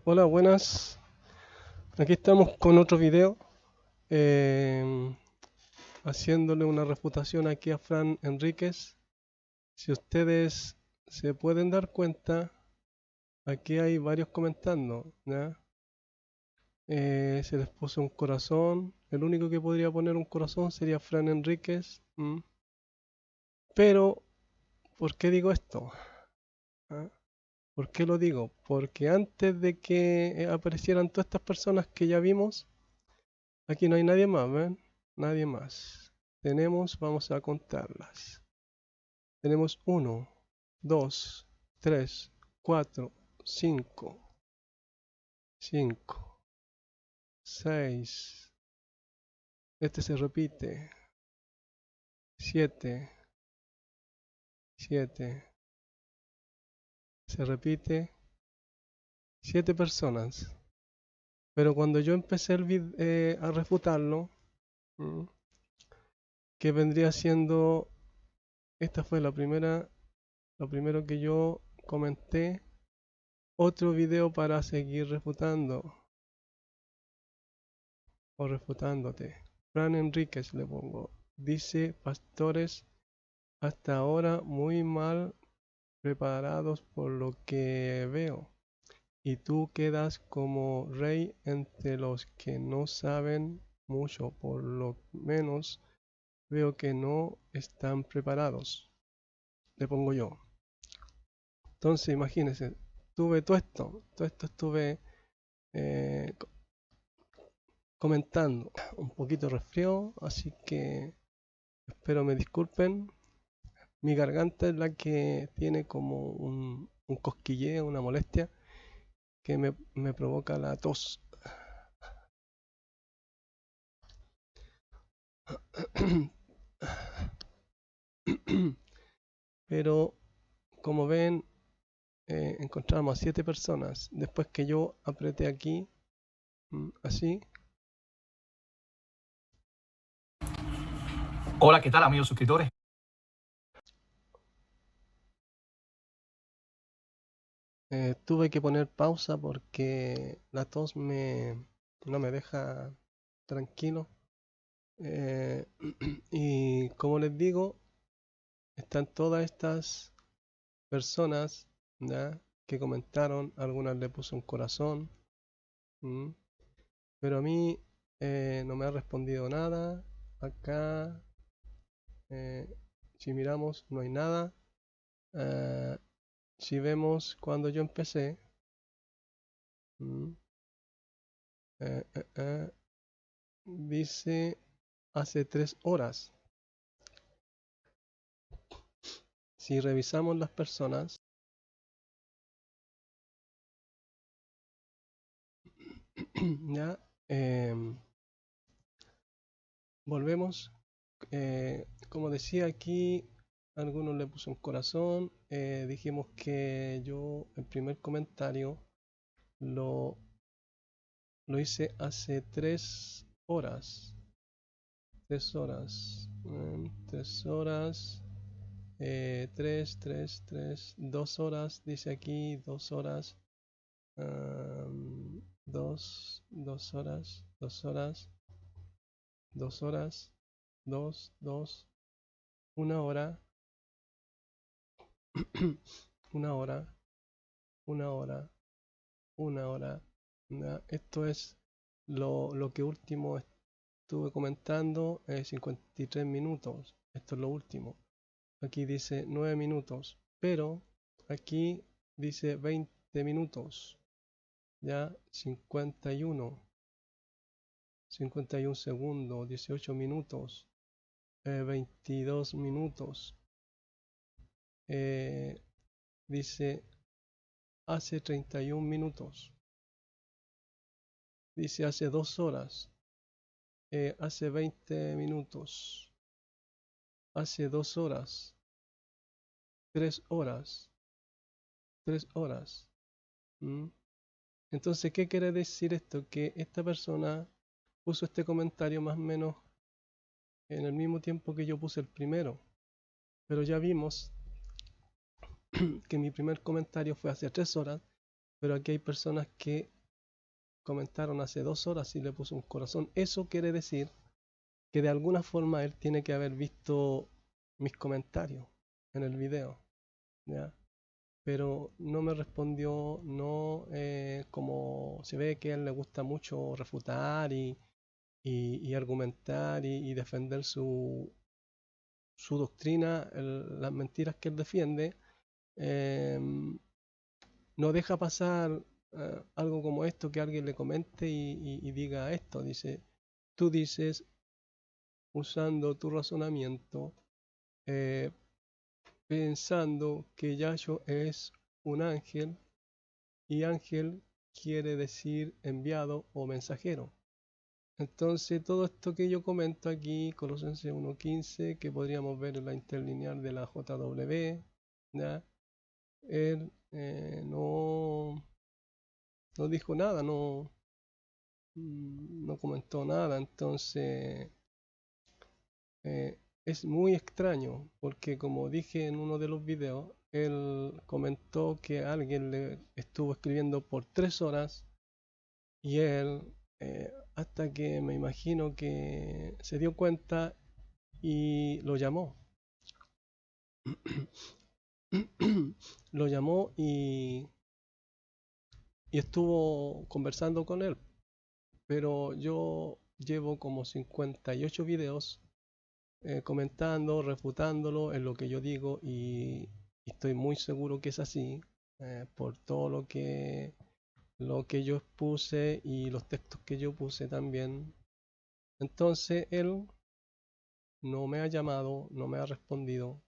Hola, buenas. Aquí estamos con otro video, eh, haciéndole una refutación aquí a Fran Enríquez. Si ustedes se pueden dar cuenta, aquí hay varios comentando, ¿ya? Se les puso un corazón. El único que podría poner un corazón sería Fran Enríquez. Pero, ¿por qué digo esto? ¿Ah? ¿Por qué lo digo? Porque antes de que aparecieran todas estas personas que ya vimos, aquí no hay nadie más, ¿ven? Nadie más. Vamos a contarlas. Tenemos uno, 2, 3, 4, 5, 5, 6. Este se repite. 7, 7. Se repite. 7 personas. Pero cuando yo empecé a refutarlo, ¿m? Que vendría siendo, esta fue la primera, lo primero que yo comenté, otro video para seguir refutando o refutándote. Fran Enríquez le pongo. Dice, pastores hasta ahora muy mal preparados por lo que veo. Y tú quedas como rey entre los que no saben mucho, por lo menos veo que no están preparados. Le pongo yo. Entonces imagínense, tuve todo esto estuve eh, comentando. Un poquito resfriado, así que espero me disculpen. Mi garganta es la que tiene como un cosquilleo, una molestia que me provoca la tos. Pero como ven, encontramos a 7 personas. Después que yo apreté aquí, así, Hola, ¿qué tal, amigos suscriptores? tuve que poner pausa porque la tos no me deja tranquilo. Eh, y como les digo, están todas estas personas, ¿ya? Que comentaron, algunas le puse un corazón, ¿m? Pero a mí no me ha respondido nada. Acá, eh, si miramos, no hay nada. Eh, si vemos cuando yo empecé, ¿m? Eh, eh, eh, dice hace 3 horas. Si revisamos las personas, ya, volvemos. Como decía aquí, algunos le puso un corazón. Dijimos que yo el primer comentario lo, lo hice hace 3 horas. 3 horas. 3 horas. 2 horas. Dice aquí 2 horas. 2 horas. 2 horas. 2 horas. 2, 1 hora. 1 hora. 1 hora. 1 hora. Esto es lo que último estuve comentando, 53 minutos. Esto es lo último. Aquí dice 9 minutos, pero aquí dice 20 minutos. Ya 51 segundos, 18 minutos, 22 minutos. Dice hace 31 minutos. Dice hace 2 horas. Hace 20 minutos. Hace 2 horas. 3 horas. 3 horas. ¿Mm? Entonces, ¿qué quiere decir esto? Que esta persona puso este comentario más o menos en el mismo tiempo que yo puse el primero. Pero ya vimos que mi primer comentario fue hace 3 horas pero aquí hay personas que comentaron hace 2 horas y le puso un corazón. Eso quiere decir que de alguna forma él tiene que haber visto mis comentarios en el video, ¿ya? Pero no me respondió, no, como se ve que a él le gusta mucho refutar y argumentar y defender su doctrina, las mentiras que él defiende, eh, no deja pasar algo como esto, que alguien le comente y diga esto. Dice, tú dices, usando tu razonamiento, eh, pensando que Yahshua es un ángel y ángel quiere decir enviado o mensajero. Entonces todo esto que yo comento aquí, Colosenses 1.15, que podríamos ver en la interlineal de la JW, ¿ya? Él no dijo nada, no comentó nada. Entonces es muy extraño porque, como dije en uno de los videos, él comentó que alguien le estuvo escribiendo por 3 horas y él, hasta que me imagino que se dio cuenta y lo llamó. Lo llamó y estuvo conversando con él. Pero yo llevo como 58 videos comentando, refutándolo en lo que yo digo y estoy muy seguro que es así, por todo lo que yo puse y los textos que yo puse también. Entonces él no me ha llamado, no me ha respondido.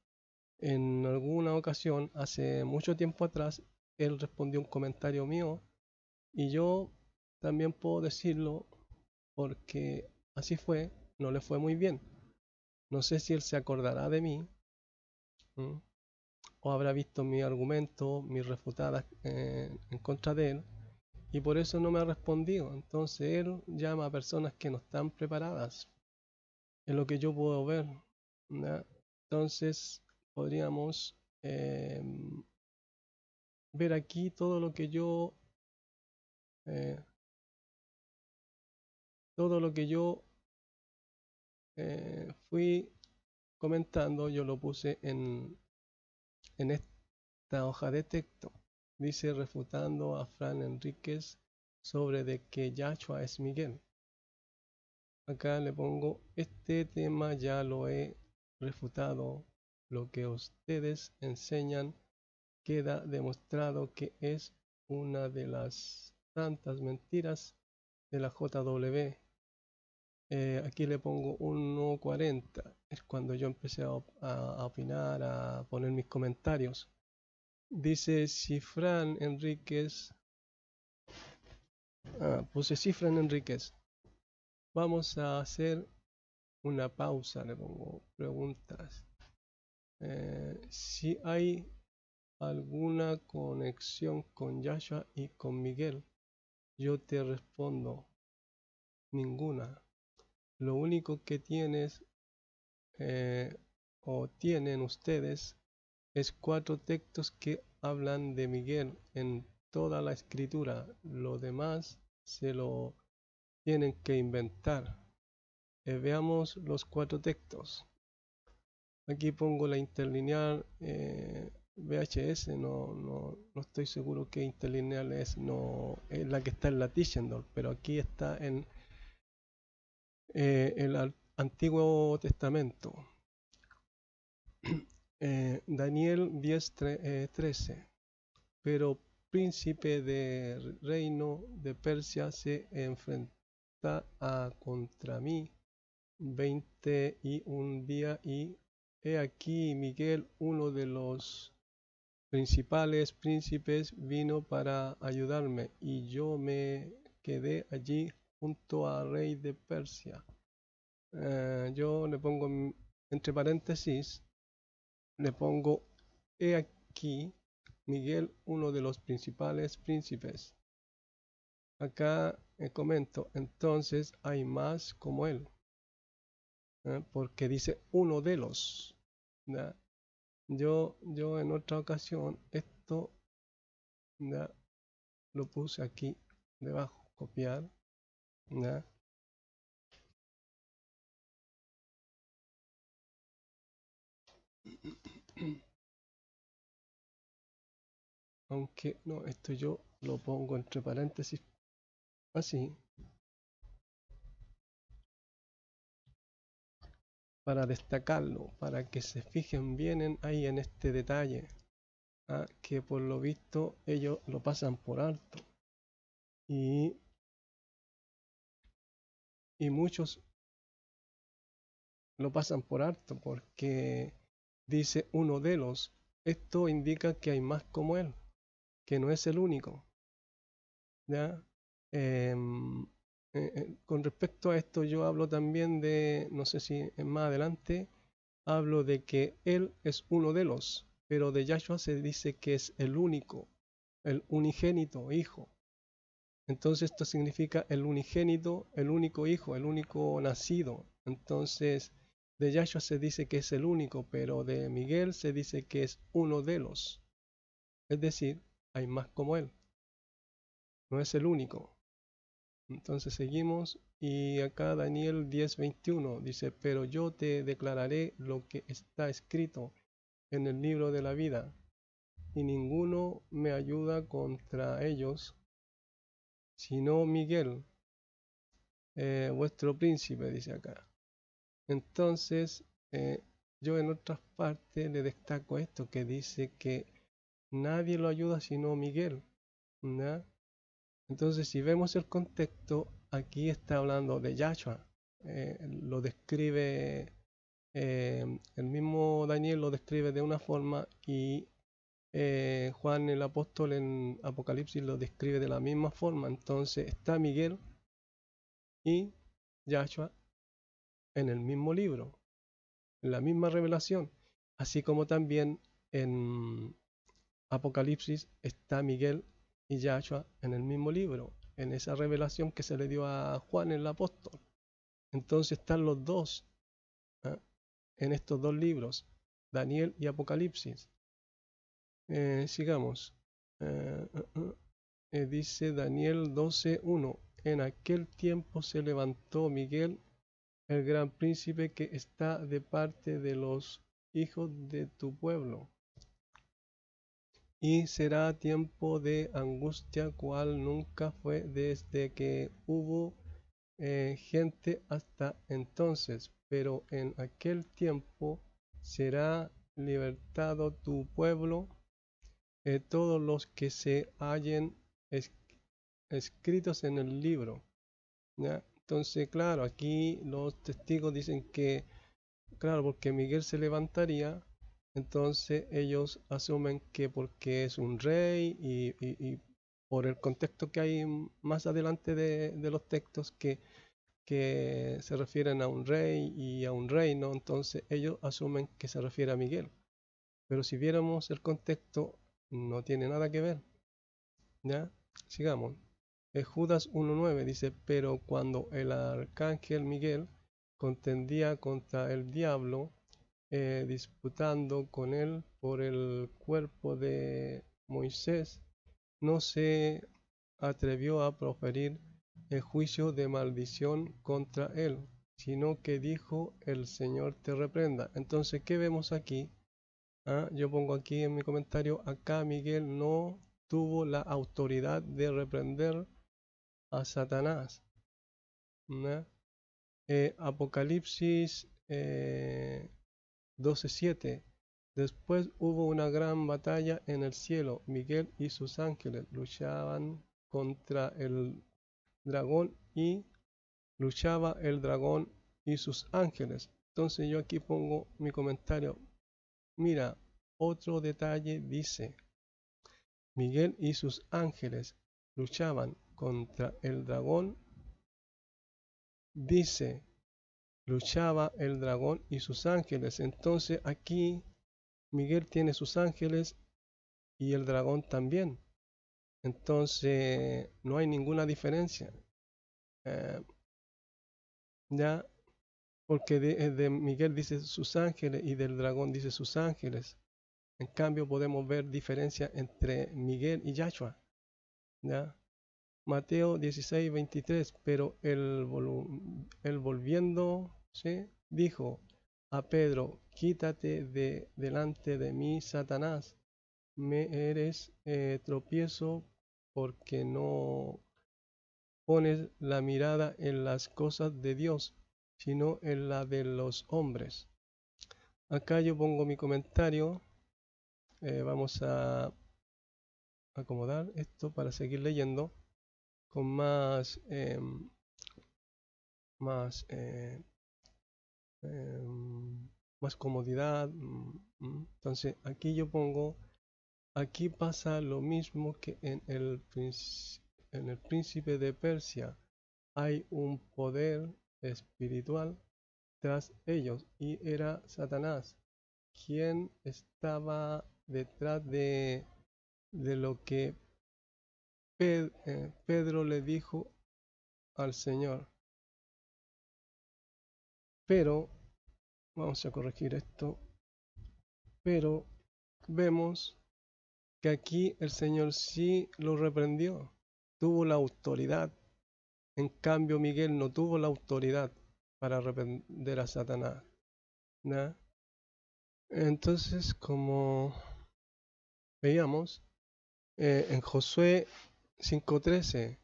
En alguna ocasión, hace mucho tiempo atrás, él respondió un comentario mío y yo también puedo decirlo porque así fue, no le fue muy bien. No sé si él se acordará de mí, ¿m? O habrá visto mi argumento, mis refutadas en contra de él, y por eso no me ha respondido. Entonces él llama a personas que no están preparadas, es lo que yo puedo ver, ¿ya? Entonces podríamos eh, ver aquí eh, todo lo que yo fui comentando, yo lo puse en esta hoja de texto. Dice, refutando a Fran Enríquez sobre de que Yahshua es Miguel. Acá le pongo, este tema ya lo he refutado. Lo que ustedes enseñan queda demostrado que es una de las tantas mentiras de la JW. Aquí le pongo 1.40. Es cuando yo empecé a opinar, a poner mis comentarios. Dice Cifrán Enríquez. Puse Cifrán Enríquez. Vamos a hacer una pausa. Le pongo preguntas. Si hay alguna conexión con Yahshua y con Miguel, yo te respondo, ninguna. Lo único que tienes o tienen ustedes es 4 textos que hablan de Miguel en toda la escritura. Lo demás se lo tienen que inventar. Veamos los 4 textos. Aquí pongo la interlineal VHS, no estoy seguro qué interlineal es, no es la que está en la Tischendorf, pero aquí está en el Antiguo Testamento. Daniel 10:13. Pero príncipe de reino de Persia se enfrenta contra mí 21 días y he aquí Miguel, uno de los principales príncipes, vino para ayudarme y yo me quedé allí junto al rey de Persia. Yo le pongo entre paréntesis, le pongo he aquí Miguel, uno de los principales príncipes. Acá comento, entonces hay más como él, porque dice uno de los. ¿Ya? Yo en otra ocasión, esto, ¿ya? lo puse aquí debajo, copiar, ¿ya? Aunque no, esto yo lo pongo entre paréntesis, así, para destacarlo, para que se fijen bien ahí en este detalle, que por lo visto ellos lo pasan por alto. Y, y muchos lo pasan por alto porque dice uno de los. Esto indica que hay más como él, que no es el único. ¿Ya? Em, con respecto a esto yo hablo también de, no sé si más adelante, hablo de que él es uno de los, pero de Yahshua se dice que es el único, el unigénito hijo. Entonces esto significa el unigénito, el único hijo, el único nacido. Entonces de Yahshua se dice que es el único, pero de Miguel se dice que es uno de los. Es decir, hay más como él, no es el único. Entonces seguimos y acá Daniel 10:21 dice, pero yo te declararé lo que está escrito en el libro de la vida, y ninguno me ayuda contra ellos, sino Miguel, vuestro príncipe, dice acá. Entonces, yo en otras partes le destaco esto, que dice que nadie lo ayuda sino Miguel, ¿ya? Entonces, si vemos el contexto, aquí está hablando de Yahshua. Lo describe, el mismo Daniel lo describe de una forma y Juan el apóstol en Apocalipsis lo describe de la misma forma. Entonces está Miguel y Yahshua en el mismo libro, en la misma revelación. Así como también en Apocalipsis está Miguel y Yahshua en el mismo libro, en esa revelación que se le dio a Juan el apóstol. Entonces están los dos, ¿eh? En estos dos libros, Daniel y Apocalipsis. Sigamos. Dice Daniel 12:1. En aquel tiempo se levantó Miguel, el gran príncipe que está de parte de los hijos de tu pueblo. Y será tiempo de angustia cual nunca fue desde que hubo gente hasta entonces, pero en aquel tiempo será libertado tu pueblo, todos los que se hallen escritos en el libro. ¿Ya? Entonces, claro, aquí los testigos dicen que, claro, porque Miguel se levantaría, entonces ellos asumen que porque es un rey y por el contexto que hay más adelante de los textos que se refieren a un rey y a un reino, entonces ellos asumen que se refiere a Miguel. Pero si viéramos el contexto, no tiene nada que ver. ¿Ya? Sigamos. Judas 1:9 dice, pero cuando el arcángel Miguel contendía contra el diablo, disputando con él por el cuerpo de Moisés, no se atrevió a proferir el juicio de maldición contra él, sino que dijo, el Señor te reprenda. Entonces, ¿qué vemos aquí? Yo pongo aquí en mi comentario, acá Miguel no tuvo la autoridad de reprender a Satanás. Apocalipsis 12:7. Después hubo una gran batalla en el cielo. Miguel y sus ángeles luchaban contra el dragón y luchaba el dragón y sus ángeles. Entonces yo aquí pongo mi comentario. Mira, otro detalle dice, Miguel y sus ángeles luchaban contra el dragón. Dice, luchaba el dragón y sus ángeles. Entonces aquí Miguel tiene sus ángeles y el dragón también. Entonces no hay ninguna diferencia. Eh, ya, porque de Miguel dice sus ángeles y del dragón dice sus ángeles. En cambio podemos ver diferencia entre Miguel y Yahshua. ¿ya? Mateo 16:23, pero él volviéndose dijo a Pedro, quítate de delante de mí, Satanás, me eres tropiezo porque no pones la mirada en las cosas de Dios, sino en la de los hombres. Acá yo pongo mi comentario, vamos a acomodar esto para seguir leyendo con más, más comodidad. Entonces aquí yo pongo, aquí pasa lo mismo que en el príncipe de Persia. Hay un poder espiritual tras ellos y era Satanás quien estaba detrás de lo que Pedro le dijo al Señor. Pero, vamos a corregir esto, pero vemos que aquí el Señor sí lo reprendió, tuvo la autoridad. En cambio, Miguel no tuvo la autoridad para reprender a Satanás, ¿no? Entonces, como veíamos, en Josué 5:13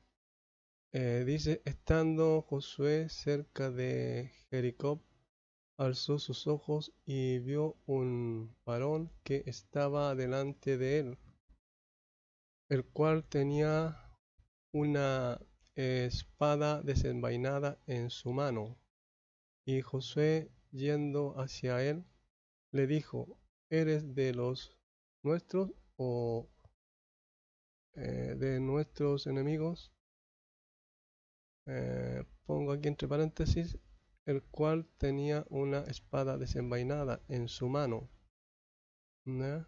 dice, estando Josué cerca de Jericó, alzó sus ojos y vio un varón que estaba delante de él, el cual tenía una espada desenvainada en su mano. Y Josué, yendo hacia él, le dijo, ¿eres de los nuestros o de nuestros enemigos? Pongo aquí entre paréntesis, el cual tenía una espada desenvainada en su mano. ¿No?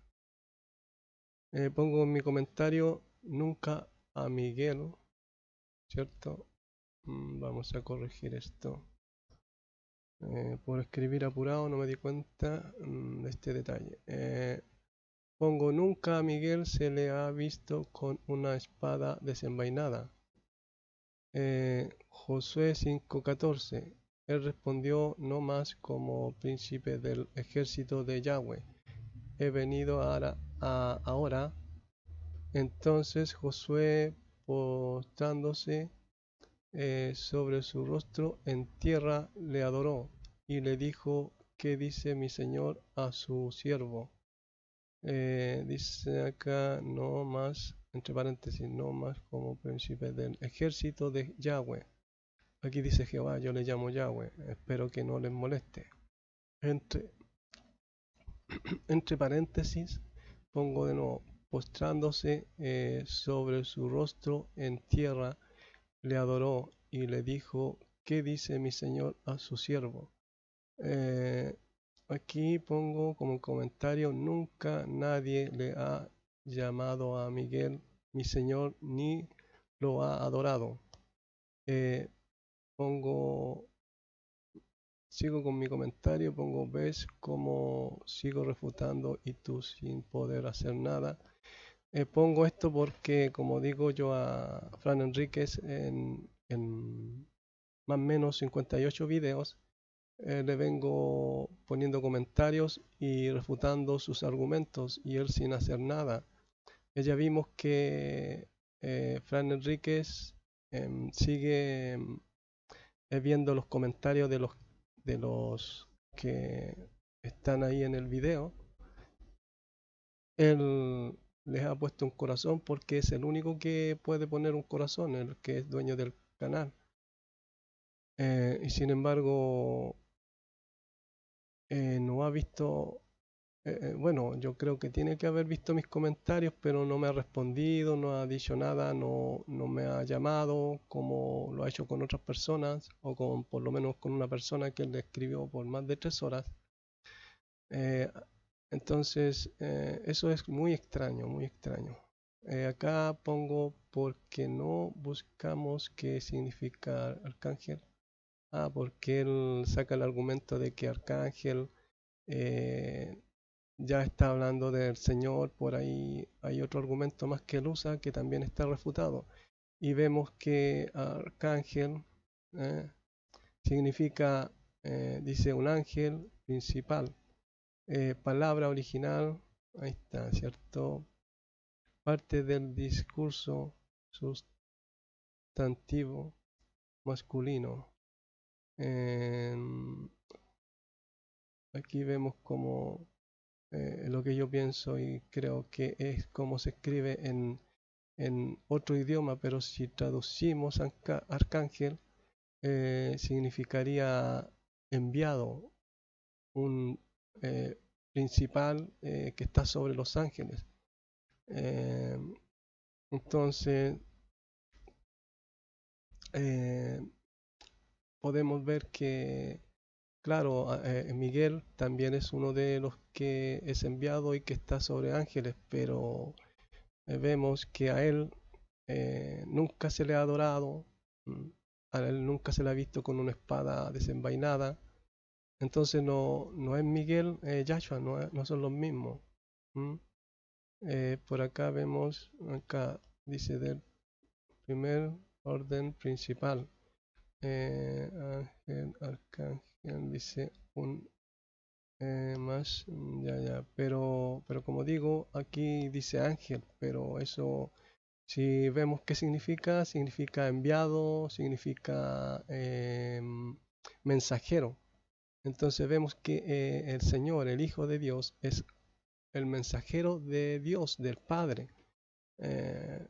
Pongo en mi comentario, nunca a Miguel, ¿cierto? Vamos a corregir esto. Por escribir apurado no me di cuenta de este detalle. Pongo, nunca a Miguel se le ha visto con una espada desenvainada. Josué 5:14. Él respondió, no más como príncipe del ejército de Yahweh. He venido ahora. Entonces Josué, postrándose sobre su rostro en tierra, le adoró y le dijo, ¿qué dice mi señor a su siervo? Dice acá, no más, entre paréntesis, no más como príncipe del ejército de Yahweh. Aquí dice Jehová, yo le llamo Yahweh, espero que no les moleste. Entre, entre paréntesis, pongo de nuevo, postrándose sobre su rostro en tierra, le adoró y le dijo, ¿qué dice mi señor a su siervo? Aquí pongo como comentario, nunca nadie le ha llamado a Miguel mi señor ni lo ha adorado. Pongo, sigo con mi comentario, pongo, ves cómo sigo refutando y tú sin poder hacer nada. Pongo esto porque, como digo yo a Fran Enríquez en más o menos 58 videos, le vengo poniendo comentarios y refutando sus argumentos y él sin hacer nada. Ya vimos que Fran Enríquez sigue viendo los comentarios de los que están ahí en el video. Él les ha puesto un corazón porque es el único que puede poner un corazón, el que es dueño del canal. Y sin embargo, no ha visto, bueno, yo creo que tiene que haber visto mis comentarios, pero no me ha respondido, no ha dicho nada, no me ha llamado como lo ha hecho con otras personas, o con por lo menos con una persona que le escribió por más de 3 horas. Eh, entonces, eso es muy extraño, muy extraño. Acá pongo porque no buscamos qué significa arcángel. Porque él saca el argumento de que arcángel ya está hablando del Señor. Por ahí hay otro argumento más que él usa que también está refutado. Y vemos que arcángel eh, significa, dice un ángel principal. Palabra original, ahí está, ¿cierto? Parte del discurso sustantivo masculino. Aquí vemos como lo que yo pienso y creo que es como se escribe en otro idioma, pero si traducimos arcángel, significaría enviado, un principal que está sobre los ángeles. Eh, entonces, eh, podemos ver que, claro, Miguel también es uno de los que es enviado y que está sobre ángeles, pero vemos que a él nunca se le ha adorado, mm, a él nunca se le ha visto con una espada desenvainada. Entonces no es Miguel, Yahshua, no son los mismos. Por acá vemos, acá dice del primer orden principal. Ángel, arcángel, dice un más, ya, pero como digo, aquí dice ángel, pero eso, si vemos qué significa enviado, significa mensajero. Entonces vemos que el Señor, el Hijo de Dios, es el mensajero de Dios, del Padre. Eh,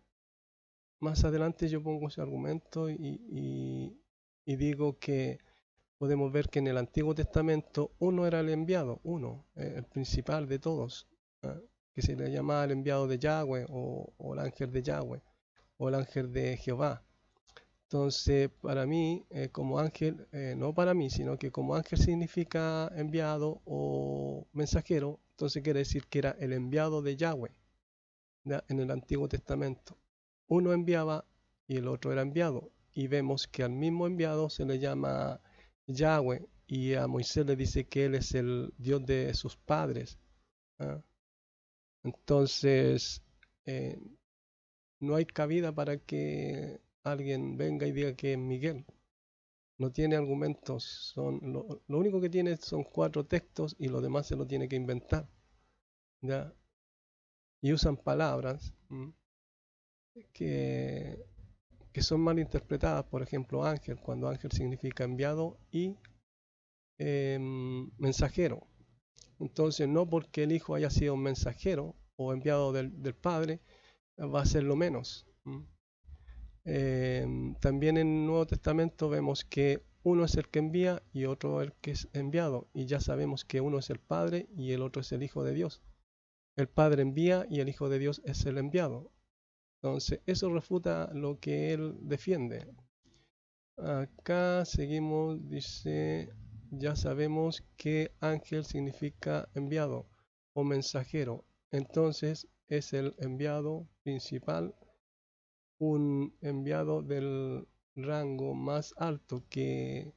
Más adelante yo pongo ese argumento y digo que podemos ver que en el Antiguo Testamento uno era el enviado, uno, el principal de todos, ¿ah? Que se le llamaba el enviado de Yahweh o el ángel de Yahweh o el ángel de Jehová. Entonces, para mí, como ángel, no para mí, sino que como ángel significa enviado o mensajero, entonces quiere decir que era el enviado de Yahweh, ¿ya? En el Antiguo Testamento. Uno enviaba y el otro era enviado. Y vemos que al mismo enviado se le llama Yahweh y a Moisés le dice que él es el Dios de sus padres, ¿ah? Entonces, eh, no hay cabida para que alguien venga y diga que es Miguel. No tiene argumentos, lo único que tiene son 4 textos y lo demás se lo tiene que inventar, ¿ya? Y usan palabras que, que son mal interpretadas. Por ejemplo, ángel, cuando ángel significa enviado y mensajero. Entonces, no porque el hijo haya sido un mensajero o enviado del padre, va a ser lo menos. También en el Nuevo Testamento vemos que uno es el que envía y otro el que es enviado. Y ya sabemos que uno es el Padre y el otro es el Hijo de Dios. El Padre envía y el Hijo de Dios es el enviado. Entonces, eso refuta lo que él defiende. Acá seguimos, dice, ya sabemos que ángel significa enviado o mensajero. Entonces, es el enviado principal, un enviado del rango más alto que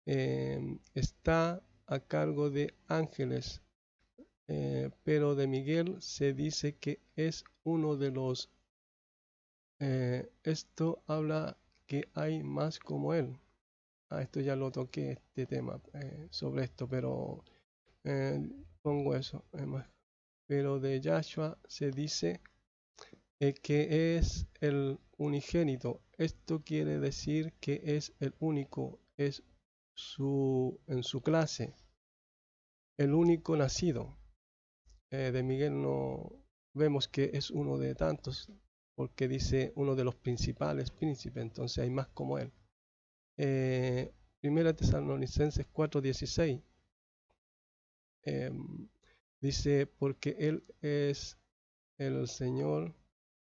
está a cargo de ángeles, pero de Miguel se dice que es uno de los... esto habla que hay más como él. Esto ya lo toqué, este tema sobre esto, pero eh, pongo eso. Pero de Yahshua se dice que es el unigénito. Esto quiere decir que es el único, es en su clase, el único nacido. De Miguel no vemos que es uno de tantos, porque dice uno de los principales príncipes, entonces hay más como él. Primera Tesalonicenses 4:16 dice, porque él es el Señor.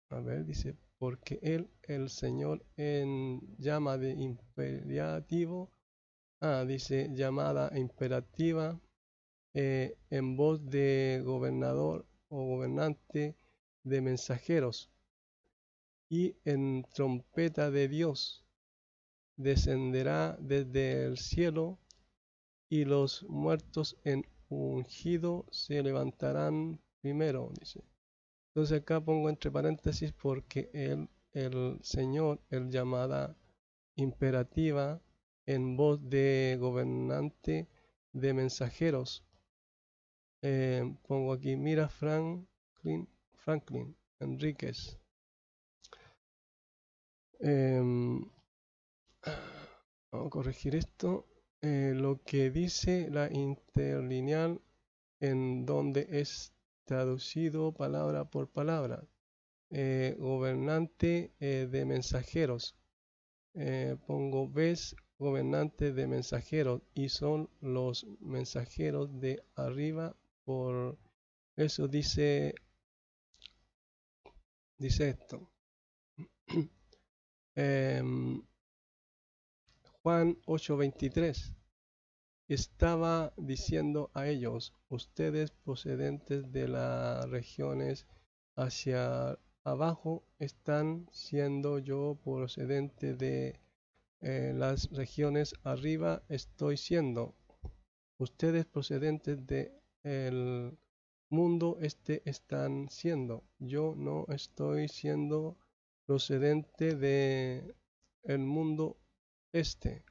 A ver, dice, porque él, el Señor, en llama de imperativo, dice llamada imperativa, en voz de gobernador o gobernante de mensajeros, y en trompeta de Dios descenderá desde el cielo, y los muertos en ungido se levantarán primero, dice. Entonces acá pongo entre paréntesis porque el Señor, el llamada imperativa en voz de gobernante de mensajeros. Pongo aquí, mira Franklin Enríquez. Vamos a corregir esto. Lo que dice la interlineal en donde es traducido palabra por palabra. Gobernante de mensajeros. Pongo ves gobernante de mensajeros y son los mensajeros de arriba. Por eso dice esto. Juan 8:23 estaba diciendo a ellos, ustedes procedentes de las regiones hacia abajo están siendo yo procedente de las regiones arriba estoy siendo. Ustedes procedentes de el mundo este están siendo. Yo no estoy siendo procedente de el mundo este.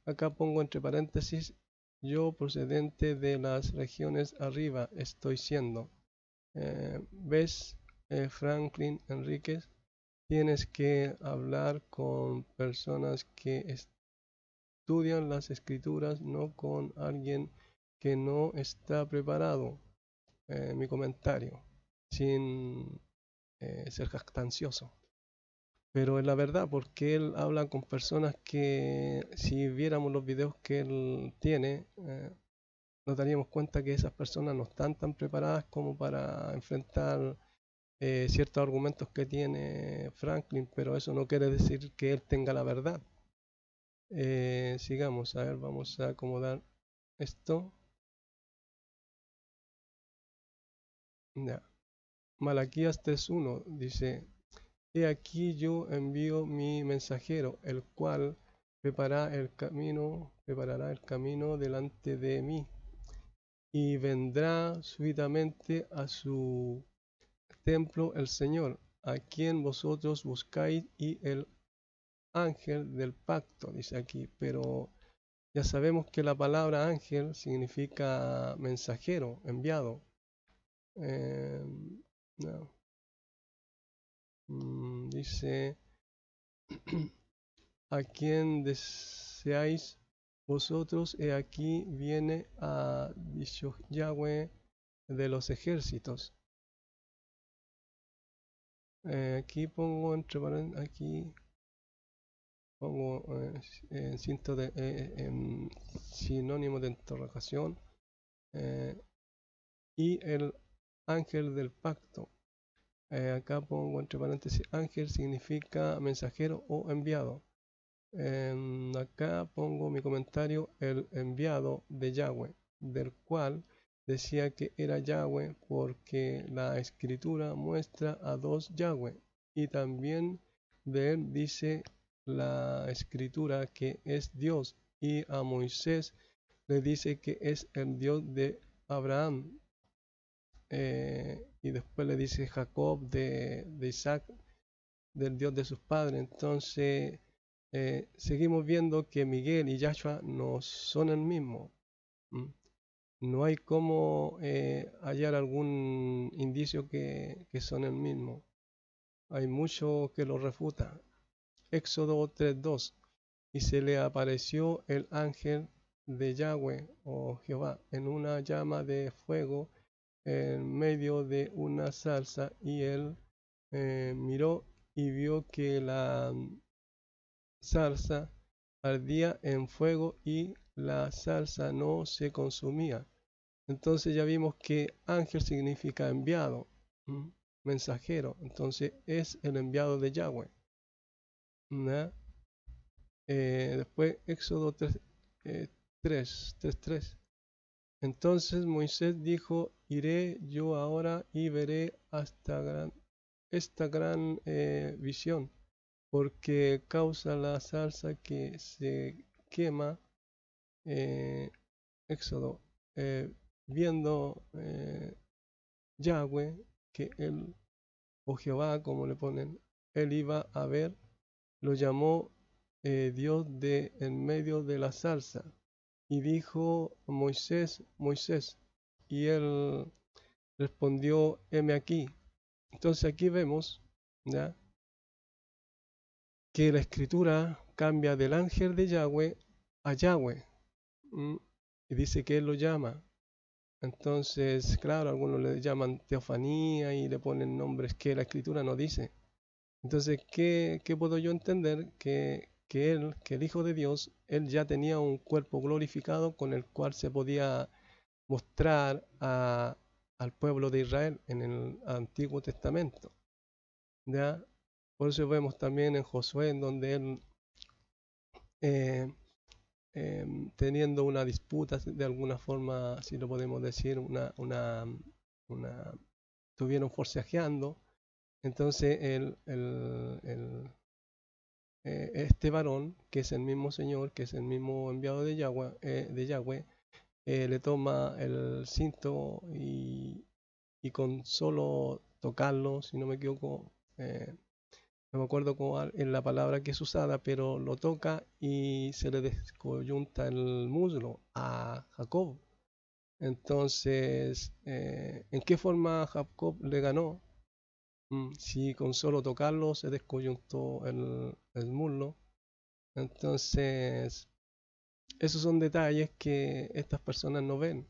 Acá pongo entre paréntesis, yo procedente de las regiones arriba estoy siendo. ¿Ves, Franklin Enríquez? Tienes que hablar con personas que estudian las escrituras, no con alguien que no está preparado. Mi comentario, sin ser jactancioso. Pero es la verdad, porque él habla con personas que si viéramos los videos que él tiene, nos daríamos cuenta que esas personas no están tan preparadas como para enfrentar ciertos argumentos que tiene Franklin, pero eso no quiere decir que él tenga la verdad. Sigamos, a ver, vamos a acomodar esto. Ya. Malaquías 3:1 dice, he aquí yo envío mi mensajero, el cual preparará el camino delante de mí, y vendrá súbitamente a su templo el Señor, a quien vosotros buscáis, y el ángel del pacto, dice aquí, pero ya sabemos que la palabra ángel significa mensajero, enviado. No. Dice, a quien deseáis vosotros, he aquí viene a dicho Yahweh de los ejércitos. Aquí pongo entre paréntesis, aquí pongo sinónimo de interrogación y el ángel del pacto. Acá pongo entre paréntesis, ángel significa mensajero o enviado. Acá pongo mi comentario, el enviado de Yahweh, del cual decía que era Yahweh porque la escritura muestra a dos Yahweh y también de él dice la escritura que es Dios y a Moisés le dice que es el Dios de Abraham y después le dice Jacob de Isaac, del Dios de sus padres. Entonces seguimos viendo que Miguel y Yahshua no son el mismo. No hay como hallar algún indicio que son el mismo. Hay mucho que lo refuta. Éxodo 3:2 y se le apareció el ángel de Yahweh o Jehová en una llama de fuego en medio de una zarza y él miró y vio que la zarza ardía en fuego y la zarza no se consumía. Entonces ya vimos que ángel significa enviado, mensajero. Entonces es el enviado de Yahweh. Después Éxodo 3:3. Entonces Moisés dijo, iré yo ahora y veré esta gran visión, porque causa la salsa que se quema. Éxodo viendo Yahweh, que él, o Jehová, como le ponen, él iba a ver, lo llamó Dios de en medio de la zarza, y dijo: Moisés, Moisés, y él respondió: heme aquí. Entonces aquí vemos, ¿ya?, que la escritura cambia del ángel de Yahweh a Yahweh, y dice que él lo llama. Entonces, claro, algunos le llaman teofanía y le ponen nombres que la escritura no dice. Entonces, ¿qué puedo yo entender? Que él, que el Hijo de Dios, él ya tenía un cuerpo glorificado con el cual se podía mostrar al pueblo de Israel en el Antiguo Testamento, ¿ya? Por eso vemos también en Josué, en donde él, eh, teniendo una disputa de alguna forma, si lo podemos decir, una estuvieron forcejeando. Entonces este varón, que es el mismo Señor, que es el mismo enviado de Yahweh, le toma el cinto y con solo tocarlo, si no me equivoco, no me acuerdo cuál es la palabra que es usada, pero lo toca y se le descoyunta el muslo a Jacob. Entonces, ¿en qué forma Jacob le ganó? Si con solo tocarlo se descoyuntó el muslo. Entonces, esos son detalles que estas personas no ven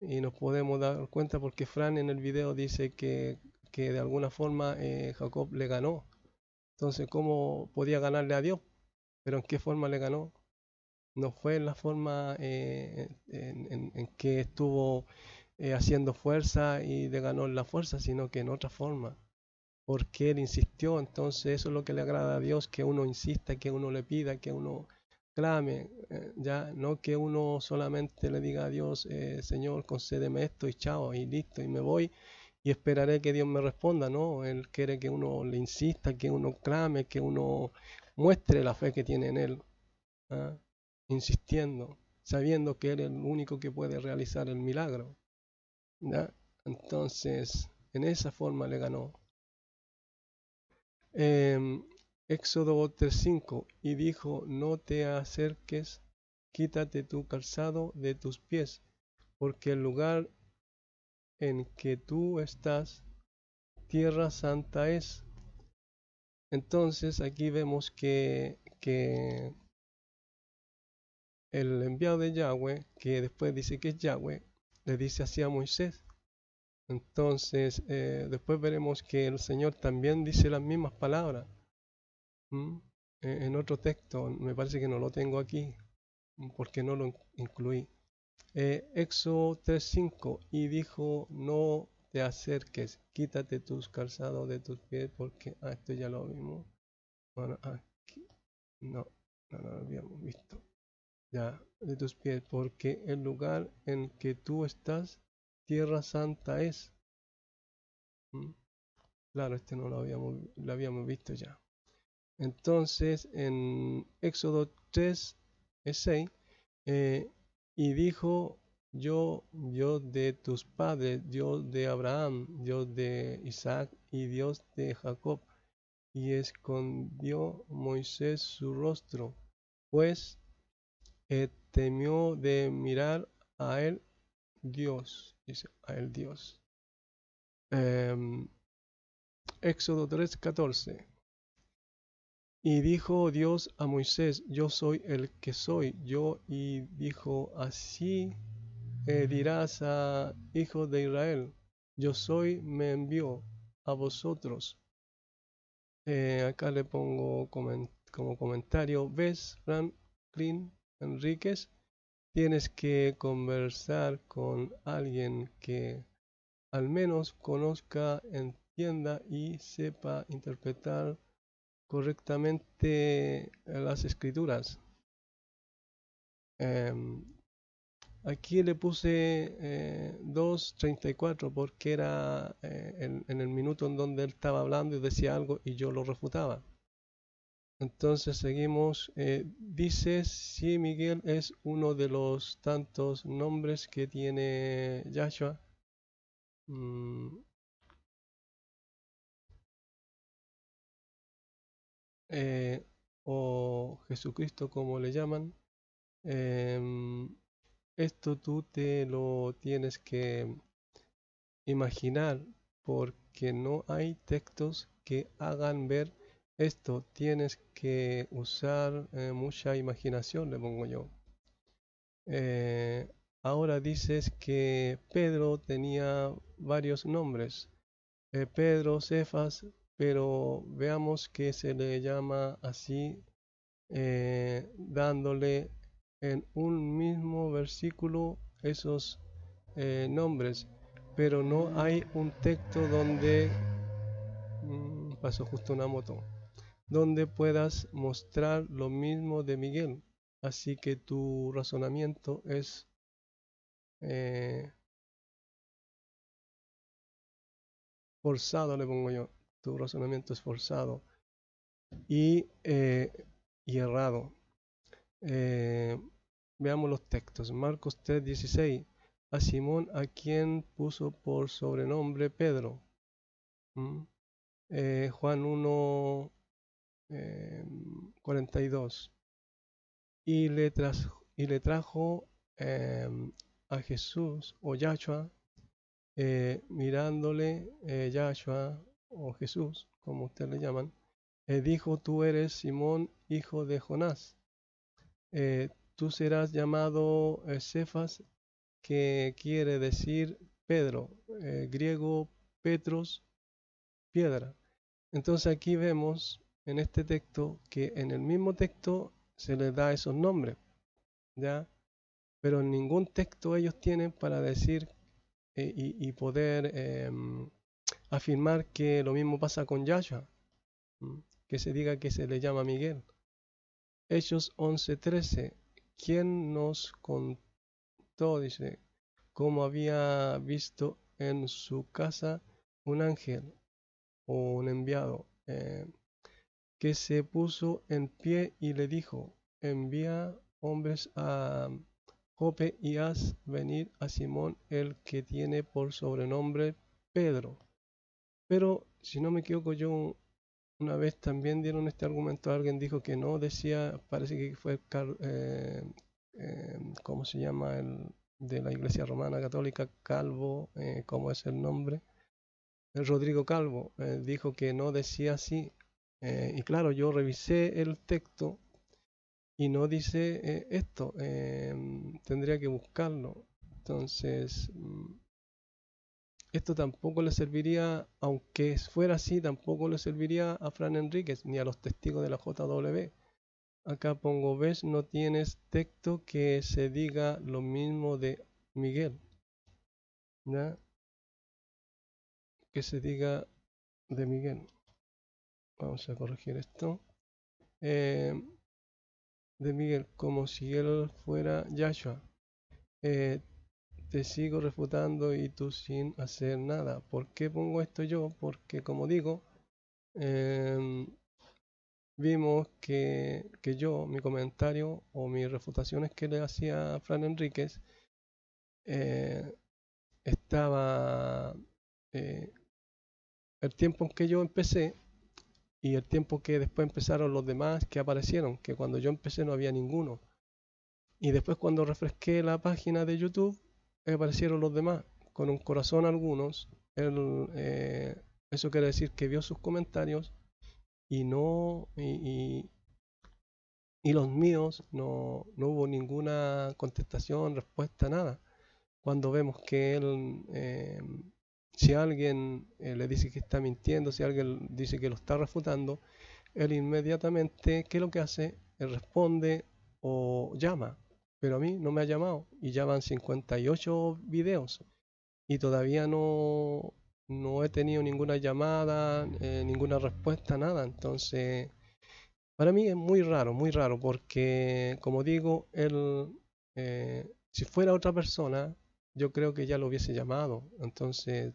y nos podemos dar cuenta porque Fran en el video dice que de alguna forma Jacob le ganó. Entonces, ¿cómo podía ganarle a Dios? ¿Pero en qué forma le ganó? No fue en la forma en que estuvo haciendo fuerza y le ganó en la fuerza, sino que en otra forma, porque él insistió. Entonces eso es lo que le agrada a Dios, que uno insista, que uno le pida, que uno clame, ya no que uno solamente le diga a Dios: Señor, concédeme esto y chao, y listo, y me voy y esperaré que Dios me responda. No, Él quiere que uno le insista, que uno clame, que uno muestre la fe que tiene en Él, ¿ah?, insistiendo, sabiendo que Él es el único que puede realizar el milagro, ¿ya? Entonces, en esa forma le ganó. Éxodo 3:5, y dijo: no te acerques, quítate tu calzado de tus pies, porque el lugar en que tú estás, tierra santa es. Entonces aquí vemos que el enviado de Yahweh, que después dice que es Yahweh, le dice así a Moisés. Entonces después veremos que el Señor también dice las mismas palabras. En otro texto, me parece que no lo tengo aquí, porque no lo incluí. Éxodo 3:5, y dijo: no te acerques, quítate tus calzados de tus pies, porque esto ya lo vimos. Bueno, aquí no lo habíamos visto. Ya, de tus pies, porque el lugar en que tú estás, tierra santa es. Claro, este no lo habíamos visto ya. Entonces, en Éxodo 3:6, y dijo: yo, Dios de tus padres, Dios de Abraham, Dios de Isaac y Dios de Jacob. Y escondió Moisés su rostro, pues temió de mirar a él Dios, dice, a él Dios. Éxodo 3:14. Y dijo Dios a Moisés: yo soy el que soy yo. Y dijo: así dirás a hijos de Israel: yo soy, me envió a vosotros. Acá le pongo como comentario: ves, Franklin Enríquez, tienes que conversar con alguien que al menos conozca, entienda y sepa interpretar correctamente las escrituras. Aquí le puse 2:34 porque era en el minuto en donde él estaba hablando y decía algo y yo lo refutaba. Entonces seguimos. Dice si Miguel es uno de los tantos nombres que tiene Yahshua. Mm, eh, o Jesucristo como le llaman. Em, Esto tú te lo tienes que imaginar porque no hay textos que hagan ver esto. Tienes que usar mucha imaginación, le pongo yo. Eh, Ahora dices que Pedro tenía varios nombres. Pedro, Cefas, pero veamos que se le llama así, dándole en un mismo versículo esos nombres, pero no hay un texto donde pasó justo una moto, donde puedas mostrar lo mismo de Miguel. Así que tu razonamiento es eh, forzado, le pongo yo. Tu razonamiento es forzado y errado. Eh, Veamos los textos. Marcos 3:16. A Simón a quien puso por sobrenombre Pedro. ¿Mm? Juan 1, 42. Y le trajo a Jesús o Yahshua, mirándole Yahshua o Jesús, como ustedes le llaman, dijo, tú eres Simón, hijo de Jonás. Tú serás llamado Cefas, que quiere decir Pedro, griego Petros, piedra. Entonces aquí vemos en este texto que en el mismo texto se les da esos nombres, ¿ya? Pero en ningún texto ellos tienen para decir y poder afirmar que lo mismo pasa con Yahshua, que se diga que se le llama Miguel. Hechos 11:13. ¿Quién nos contó? Dice, cómo había visto en su casa un ángel o un enviado que se puso en pie y le dijo, envía hombres a Jope y haz venir a Simón el que tiene por sobrenombre Pedro. Pero si no me equivoco yo, una vez también dieron este argumento, alguien dijo que no, decía, parece que fue ¿cómo se llama? El de la Iglesia Romana Católica, Calvo, ¿cómo es el nombre? El Rodrigo Calvo dijo que no decía así. Y claro, yo revisé el texto y no dice esto. Tendría que buscarlo. Entonces, esto tampoco le serviría, aunque fuera así, tampoco le serviría a Fran Enríquez ni a los testigos de la JW. Acá pongo, ves, no tienes texto que se diga lo mismo de Miguel, ¿ya? Que se diga de Miguel. Vamos a corregir esto. Eh, de Miguel, como si él fuera Yahshua. Eh, Te sigo refutando y tú sin hacer nada. ¿Por qué pongo esto yo? Porque como digo, em, vimos que yo, mi comentario o mis refutaciones que le hacía a Fran Enríquez, eh, estaba el tiempo en que yo empecé y el tiempo que después empezaron los demás que aparecieron, que cuando yo empecé no había ninguno. Y después cuando refresqué la página de YouTube, aparecieron los demás, con un corazón algunos. Él, eso quiere decir que vio sus comentarios y no y los míos no hubo ninguna contestación, respuesta, nada. Cuando vemos que él, si alguien le dice que está mintiendo, si alguien dice que lo está refutando, él inmediatamente, ¿qué es lo que hace? Él responde o llama, pero a mí no me ha llamado y ya van 58 videos y todavía no he tenido ninguna llamada, ninguna respuesta, nada. Entonces, para mí es muy raro, porque como digo, él, si fuera otra persona, yo creo que ya lo hubiese llamado. Entonces,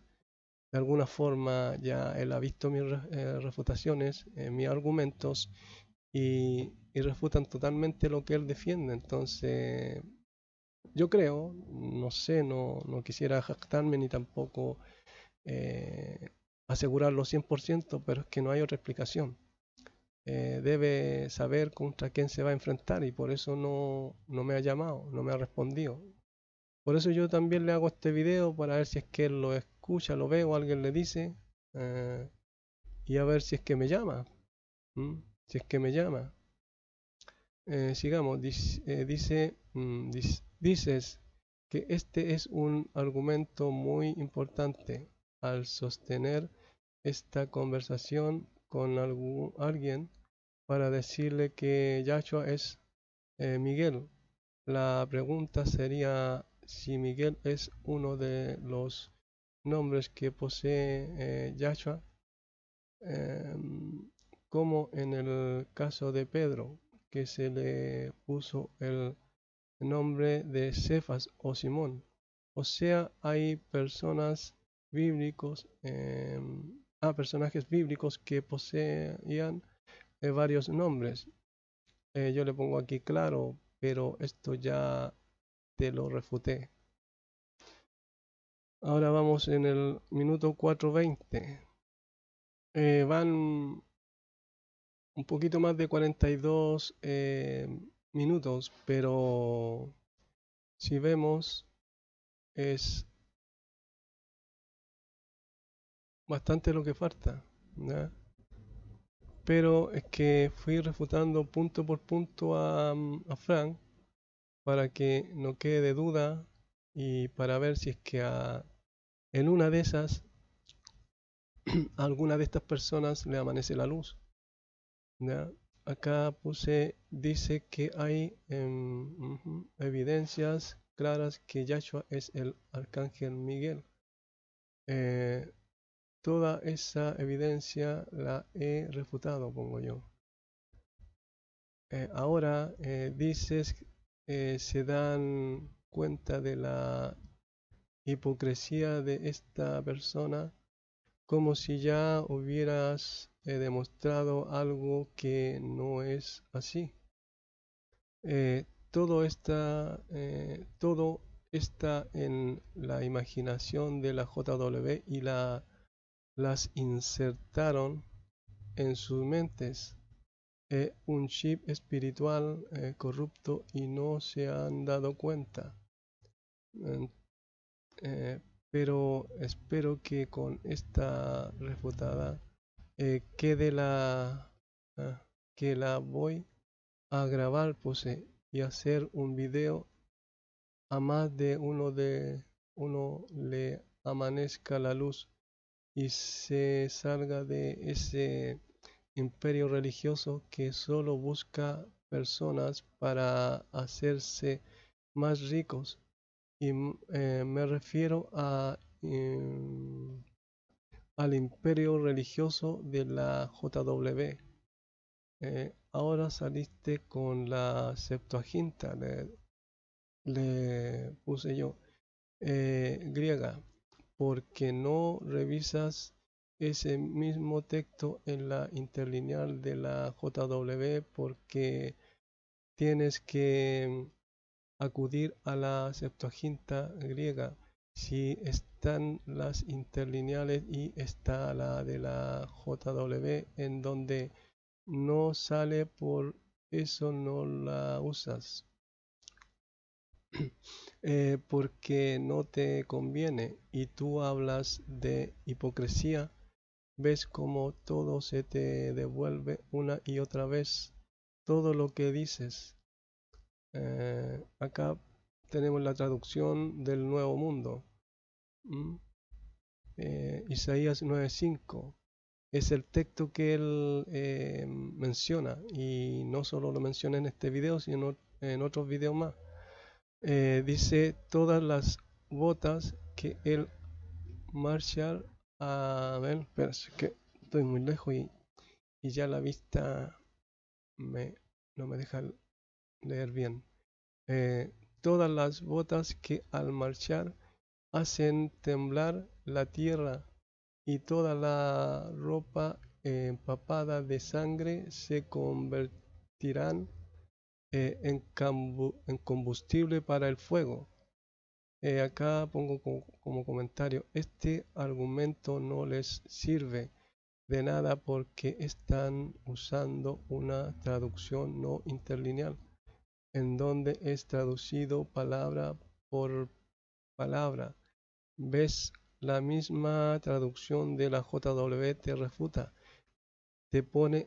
de alguna forma ya él ha visto mis refutaciones, mis argumentos y refutan totalmente lo que él defiende. Entonces, yo creo, no sé, no quisiera jactarme ni tampoco eh, asegurarlo 100%, pero es que no hay otra explicación. Debe saber contra quién se va a enfrentar y por eso no me ha llamado, no me ha respondido. Por eso yo también le hago este video para ver si es que él lo escucha, lo ve o alguien le dice eh, y a ver si es que me llama. ¿M? Si es que me llama. Sigamos, dices que este es un argumento muy importante al sostener esta conversación con alguien para decirle que Yahshua es Miguel. La pregunta sería si Miguel es uno de los nombres que posee Yahshua, como en el caso de Pedro, que se le puso el nombre de Cefas o Simón. O sea, hay personajes bíblicos que poseían varios nombres. Yo le pongo aquí claro, pero esto ya te lo refuté. Ahora vamos en el minuto 4:20. Van un poquito más de 42 minutos, pero si vemos es bastante lo que falta, ¿ya? Pero es que fui refutando punto por punto a Frank para que no quede de duda y para ver si es que en una de esas a alguna de estas personas le amanece la luz. ¿Ya? Acá dice que hay evidencias claras que Yahshua es el arcángel Miguel. Eh, Toda esa evidencia la he refutado, pongo yo. Ahora dices, se dan cuenta de la hipocresía de esta persona como si ya hubieras demostrado algo que no es así. Todo está en la imaginación de la JW y las insertaron en sus mentes. Un chip espiritual corrupto y no se han dado cuenta. Eh, pero espero que con esta refutada quede ah, que la voy a grabar y hacer un video a más de uno le amanezca la luz y se salga de ese imperio religioso que solo busca personas para hacerse más ricos. Y me refiero al imperio religioso de la JW. Ahora saliste con la Septuaginta, le puse yo, griega, porque no revisas ese mismo texto en la interlineal de la JW, porque tienes que acudir a la Septuaginta griega. Si están las interlineales y está la de la JW en donde no sale, por eso no la usas. Porque no te conviene y tú hablas de hipocresía, ves como todo se te devuelve una y otra vez, todo lo que dices. Acá tenemos la traducción del Nuevo Mundo. Isaías 9:5 es el texto que él menciona y no solo lo menciona en este video, sino en otros videos más. Dice todas las botas que el Marshall, a ver, espera, es que estoy muy lejos y ya la vista no me deja leer bien. Todas las botas que al marchar hacen temblar la tierra y toda la ropa empapada de sangre se convertirán en combustible para el fuego. Acá pongo como comentario, este argumento no les sirve de nada porque están usando una traducción no interlineal, en donde es traducido palabra por palabra. ¿Ves? La misma traducción de la JW te refuta, te pone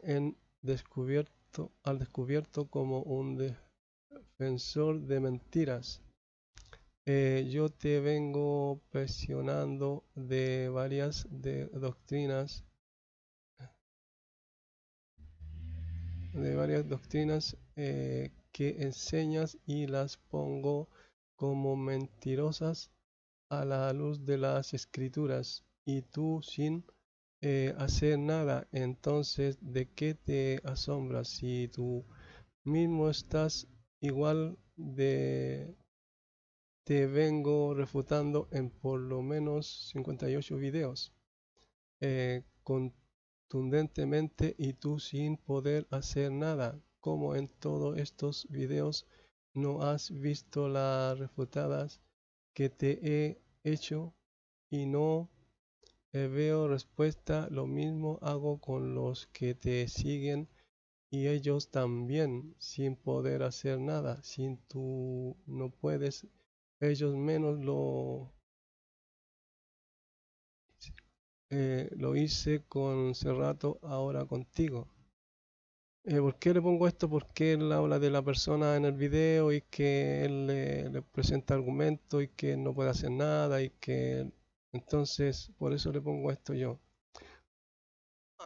al descubierto como un defensor de mentiras. Yo te vengo presionando de varias doctrinas que enseñas y las pongo como mentirosas a la luz de las escrituras y tú sin hacer nada. Entonces, ¿de qué te asombras si tú mismo estás igual de... Te vengo refutando en por lo menos 58 videos contundentemente y tú sin poder hacer nada? Como en todos estos videos no has visto las refutadas que te he hecho y no veo respuesta. Lo mismo hago con los que te siguen y ellos también sin poder hacer nada. Sin tú no puedes, ellos menos lo hice con Cerrato, ahora contigo. ¿Por qué le pongo esto? Porque él habla de la persona en el video y que él le presenta argumentos y que no puede hacer nada y que... Entonces, por eso le pongo esto yo.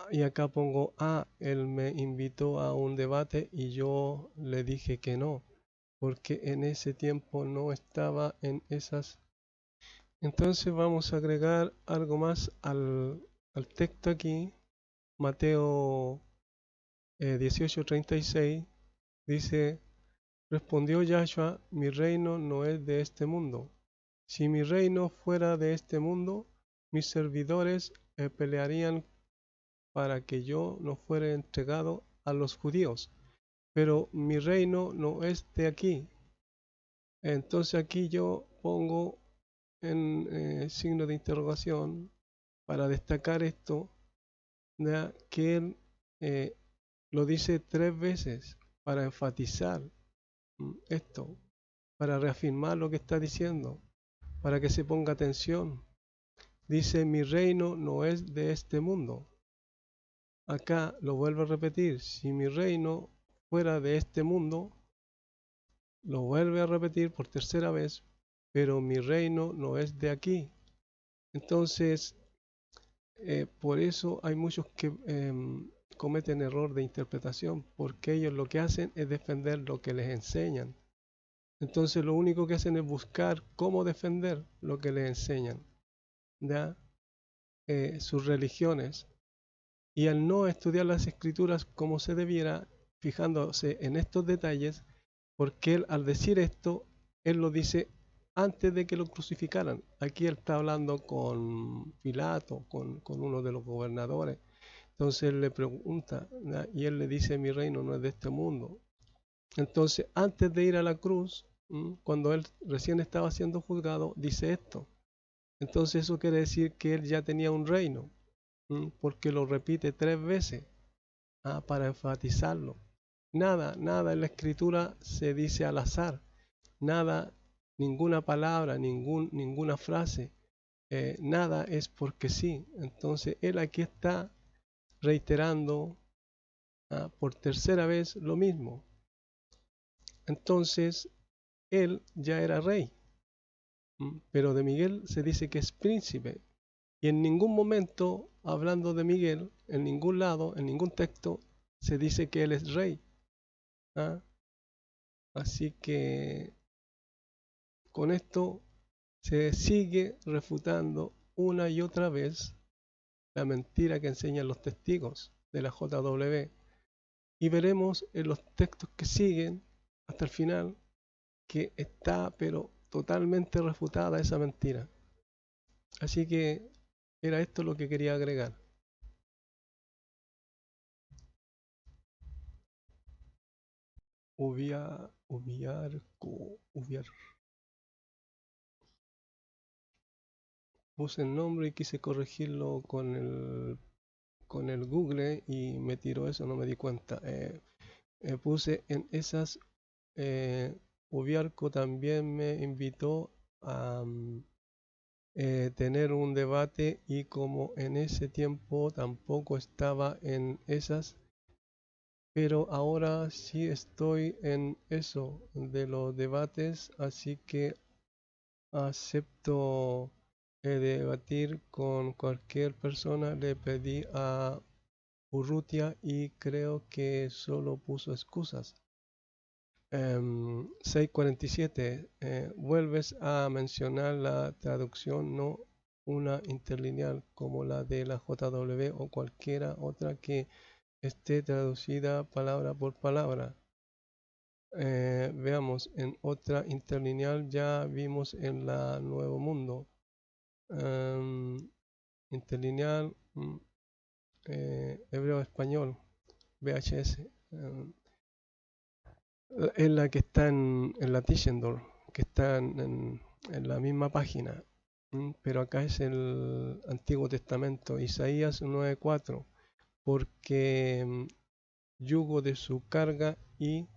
Y acá pongo, él me invitó a un debate y yo le dije que no, porque en ese tiempo no estaba en esas. Entonces vamos a agregar algo más al texto aquí. Mateo 18:36 dice, respondió Yahshua, mi reino no es de este mundo. Si mi reino fuera de este mundo, mis servidores pelearían para que yo no fuera entregado a los judíos. Pero mi reino no es de aquí. Entonces aquí yo pongo en signo de interrogación para destacar esto, ¿ya? Que él lo dice 3 veces para enfatizar esto, para reafirmar lo que está diciendo, para que se ponga atención. Dice, mi reino no es de este mundo. Acá lo vuelvo a repetir, si mi reino fuera de este mundo, lo vuelve a repetir por tercera vez, pero mi reino no es de aquí. Entonces, por eso hay muchos que cometen error de interpretación, porque ellos lo que hacen es defender lo que les enseñan. Entonces lo único que hacen es buscar cómo defender lo que les enseñan, ¿ya? Sus religiones. Y al no estudiar las escrituras como se debiera, fijándose en estos detalles, porque él al decir esto, él lo dice antes de que lo crucificaran. Aquí él está hablando con Pilato, con uno de los gobernadores. Entonces él le pregunta, ¿ya? Y él le dice, mi reino no es de este mundo. Entonces, antes de ir a la cruz, cuando él recién estaba siendo juzgado, dice esto. Entonces eso quiere decir que él ya tenía un reino, porque lo repite 3 veces para enfatizarlo. Nada en la escritura se dice al azar. Nada, ninguna palabra, ninguna frase, nada es porque sí. Entonces él aquí está reiterando por tercera vez lo mismo. Entonces él ya era rey, pero de Miguel se dice que es príncipe. Y en ningún momento, hablando de Miguel, en ningún lado, en ningún texto, se dice que él es rey. ¿Ah? Así que con esto se sigue refutando una y otra vez la mentira que enseñan los testigos de la JW. Y veremos en los textos que siguen hasta el final que está pero totalmente refutada esa mentira. Así que era esto lo que quería agregar. Ubiar. Puse el nombre y quise corregirlo con el Google y me tiró eso, no me di cuenta. Puse en esas, Ubiarco también me invitó a tener un debate y como en ese tiempo tampoco estaba en esas, pero ahora sí estoy en eso de los debates, así que acepto debatir con cualquier persona. Le pedí a Urrutia y creo que solo puso excusas. 647. Vuelves a mencionar la traducción, no una interlineal como la de la JW o cualquiera otra que esté traducida palabra por palabra. Veamos, en otra interlineal ya vimos en la Nuevo Mundo. Interlineal, hebreo-español, VHS. Es la que está en la Tischendorf, que está en la misma página. Pero acá es el Antiguo Testamento, Isaías 9:4, porque yugo de su carga y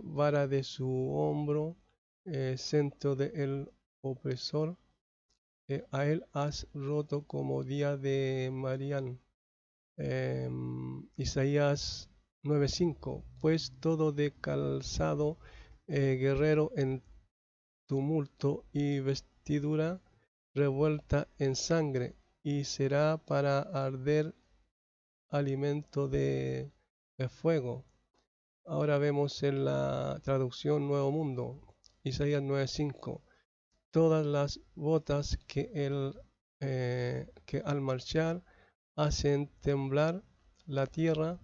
vara de su hombro, centro del opresor, a él has roto como día de Marián. Isaías 9:5, pues todo de calzado guerrero en tumulto y vestidura revuelta en sangre, y será para arder alimento de fuego. Ahora vemos en la traducción Nuevo Mundo, Isaías 9:5, todas las botas que al marchar hacen temblar la tierra,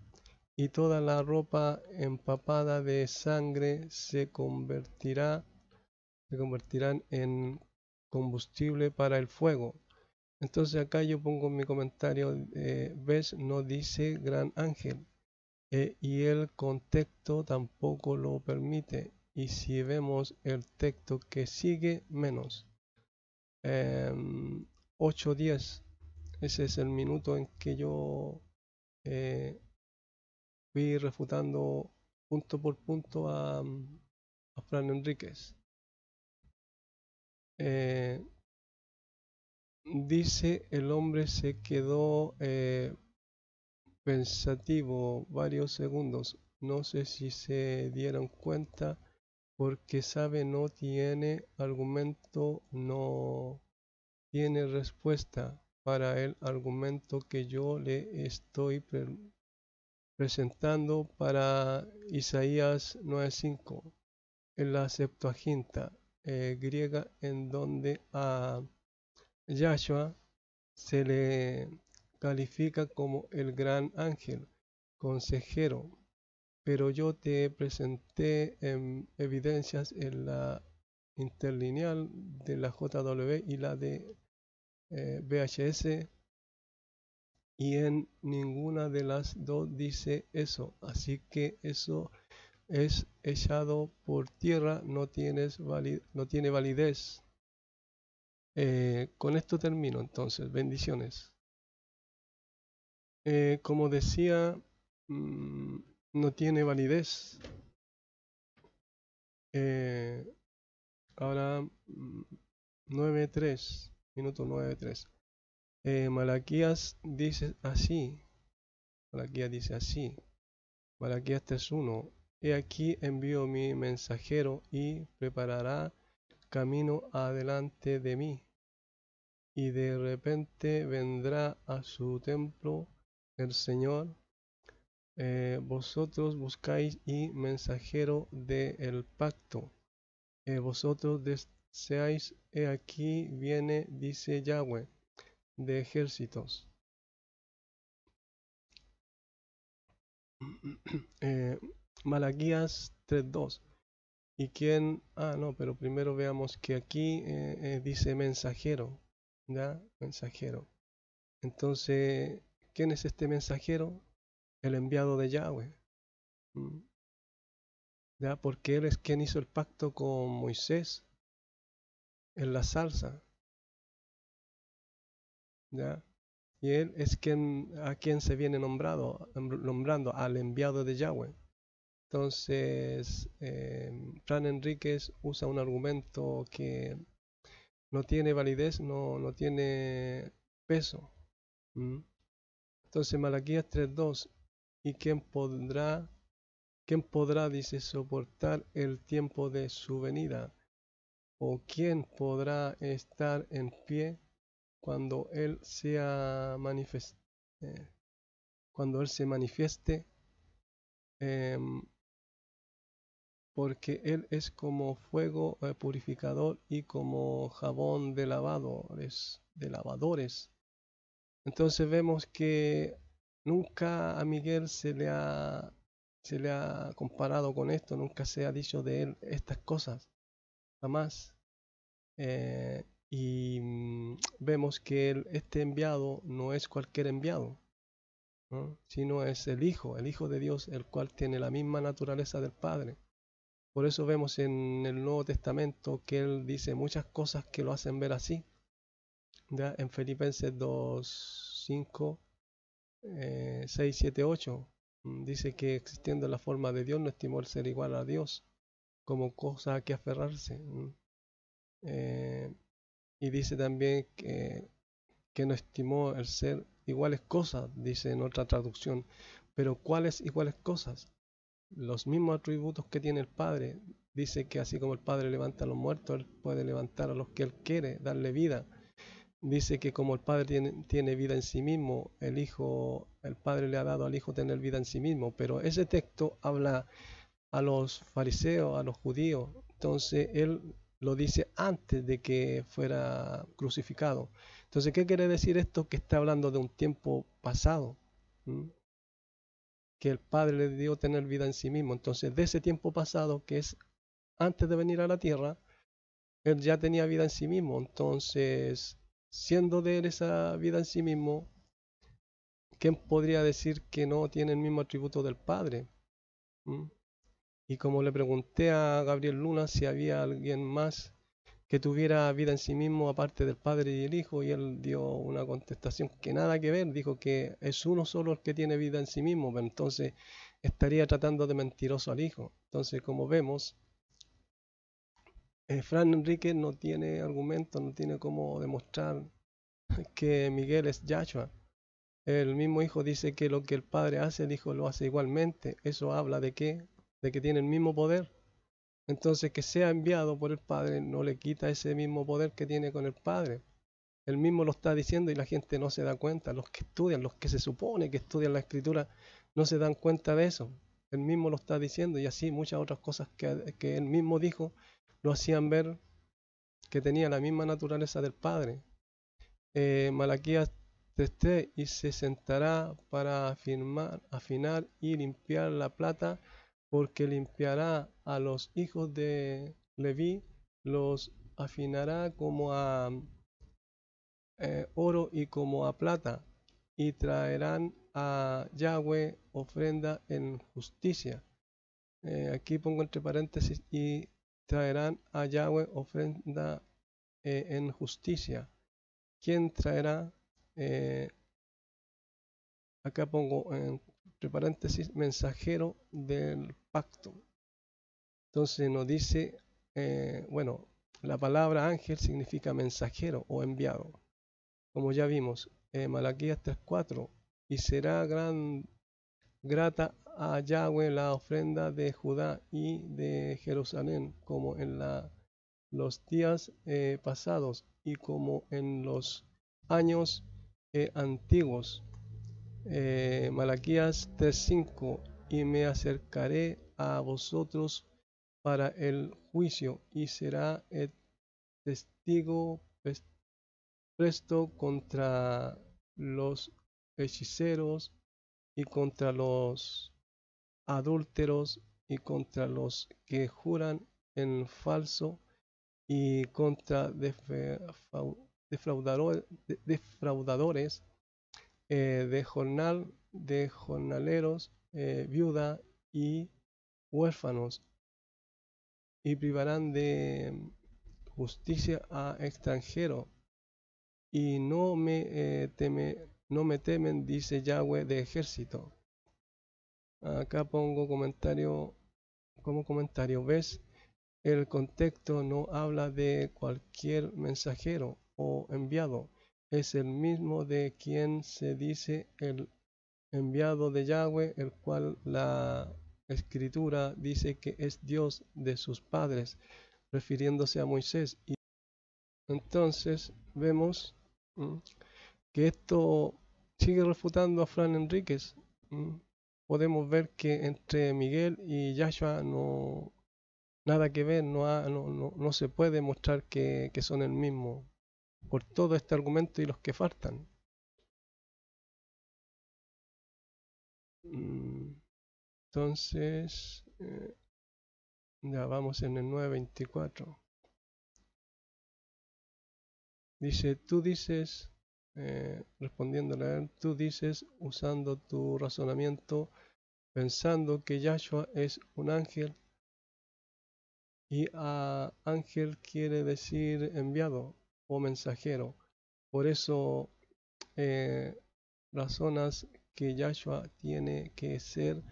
y toda la ropa empapada de sangre se convertirán en combustible para el fuego. Entonces acá yo pongo en mi comentario, ves, no dice gran ángel, y el contexto tampoco lo permite. Y si vemos el texto que sigue, menos. 8:10, ese es el minuto en que yo fui refutando punto por punto a Fran Enríquez. Dice, el hombre se quedó pensativo varios segundos. No sé si se dieron cuenta, porque sabe no tiene argumento, no tiene respuesta para el argumento que yo le estoy presentando para Isaías 9:5 en la Septuaginta griega, en donde a Yahshua se le califica como el gran ángel, consejero, pero yo te presenté evidencias en la interlineal de la JW y la de VHS, y en ninguna de las dos dice eso, así que eso es echado por tierra, no tiene validez. Con esto termino entonces, bendiciones. Como decía, no tiene validez. Eh, ahora 9:3, minuto 9:3. Malaquías dice así. Malaquías dice así. Malaquías 3:1. He aquí envío mi mensajero y preparará camino adelante de mí. Y de repente vendrá a su templo el Señor. Vosotros buscáis y mensajero del pacto. Vosotros deseáis, he aquí viene, dice Yahweh de ejércitos. Malaquías 3:2. ¿Y quién? No, pero primero veamos que aquí dice mensajero. ¿Ya? Mensajero. Entonces, ¿quién es este mensajero? El enviado de Yahweh. ¿ya? Porque Él es quien hizo el pacto con Moisés en la zarza, ¿ya? Y Él es a quien se viene nombrando al enviado de Yahweh. Entonces, Fran Enríquez usa un argumento que no tiene validez, no tiene peso. ¿Mm? Entonces, Malaquías 3:2, ¿y quién podrá, dice, soportar el tiempo de su venida? ¿O quién podrá estar en pie cuando Él eh, cuando Él se manifieste? Em, Porque Él es como fuego purificador y como jabón de lavadores. Entonces vemos que nunca a Miguel se le ha comparado con esto, nunca se ha dicho de él estas cosas, jamás. Y vemos que este enviado no es cualquier enviado, ¿no? Sino es el Hijo de Dios, el cual tiene la misma naturaleza del Padre. Por eso vemos en el Nuevo Testamento que él dice muchas cosas que lo hacen ver así. ¿Ya? En Filipenses 2, 5, 6, 7, 8 dice que existiendo la forma de Dios no estimó el ser igual a Dios como cosa a que aferrarse. Eh, y dice también que no estimó el ser iguales cosas, dice en otra traducción. Pero ¿cuáles iguales cosas? Los mismos atributos que tiene el Padre. Dice que así como el Padre levanta a los muertos, Él puede levantar a los que Él quiere, darle vida. Dice que como el Padre tiene vida en sí mismo, el Padre le ha dado al Hijo tener vida en sí mismo. Pero ese texto habla a los fariseos, a los judíos. Entonces Él lo dice antes de que fuera crucificado. Entonces, ¿qué quiere decir esto? Que está hablando de un tiempo pasado. ¿Mm? Que el Padre le dio tener vida en sí mismo. Entonces, de ese tiempo pasado, que es antes de venir a la tierra, él ya tenía vida en sí mismo. Entonces, siendo de él esa vida en sí mismo, ¿quién podría decir que no tiene el mismo atributo del Padre? ¿Mm? Y como le pregunté a Gabriel Luna si había alguien más que tuviera vida en sí mismo aparte del Padre y el Hijo, y él dio una contestación que nada que ver, dijo que es uno solo el que tiene vida en sí mismo, pero entonces estaría tratando de mentiroso al Hijo. Entonces, como vemos, Fran Enrique no tiene argumentos, no tiene cómo demostrar que Miguel es Yahshua. El mismo Hijo dice que lo que el Padre hace, el Hijo lo hace igualmente. Eso habla de qué? De que tiene el mismo poder. Entonces, que sea enviado por el Padre no le quita ese mismo poder que tiene con el Padre. Él mismo lo está diciendo y la gente no se da cuenta. Los que estudian, los que se supone que estudian la Escritura, no se dan cuenta de eso. Él mismo lo está diciendo y así muchas otras cosas que él mismo dijo lo hacían ver que tenía la misma naturaleza del Padre. Malaquías 3:3, y se sentará para afinar y limpiar la plata, porque limpiará a los hijos de Leví, los afinará como a oro y como a plata, y traerán a Yahweh ofrenda en justicia. Aquí pongo entre paréntesis, y traerán a Yahweh ofrenda en justicia. ¿Quién traerá? Eh, Acá pongo entre paréntesis, mensajero del pacto. Entonces nos dice, bueno, la palabra ángel significa mensajero o enviado, como ya vimos, Malaquías 3:4, y será grata a Yahweh la ofrenda de Judá y de Jerusalén, como en los días pasados y como en los años antiguos. Malaquías 3:5, y me acercaré a vosotros para el juicio, y será el testigo presto contra los hechiceros y contra los adúlteros y contra los que juran en falso y contra defraudadores de jornaleros, viuda y huérfanos, y privarán de justicia a extranjeros, y no me temen, dice Yahweh de ejército. Acá pongo como comentario, ¿ves? El contexto no habla de cualquier mensajero o enviado, es el mismo de quien se dice el enviado de Yahweh, el cual la escritura dice que es Dios de sus padres, refiriéndose a Moisés. Y entonces vemos que esto sigue refutando a Fran Enríquez. Podemos ver que entre Miguel y Yahshua no nada que ver, no se puede mostrar que son el mismo por todo este argumento y los que faltan. Entonces, ya vamos en el 9.24. Dice, tú dices, respondiéndole a él, tú dices usando tu razonamiento, pensando que Yahshua es un ángel, y ángel quiere decir enviado o mensajero. Por eso razonas que Yahshua tiene que ser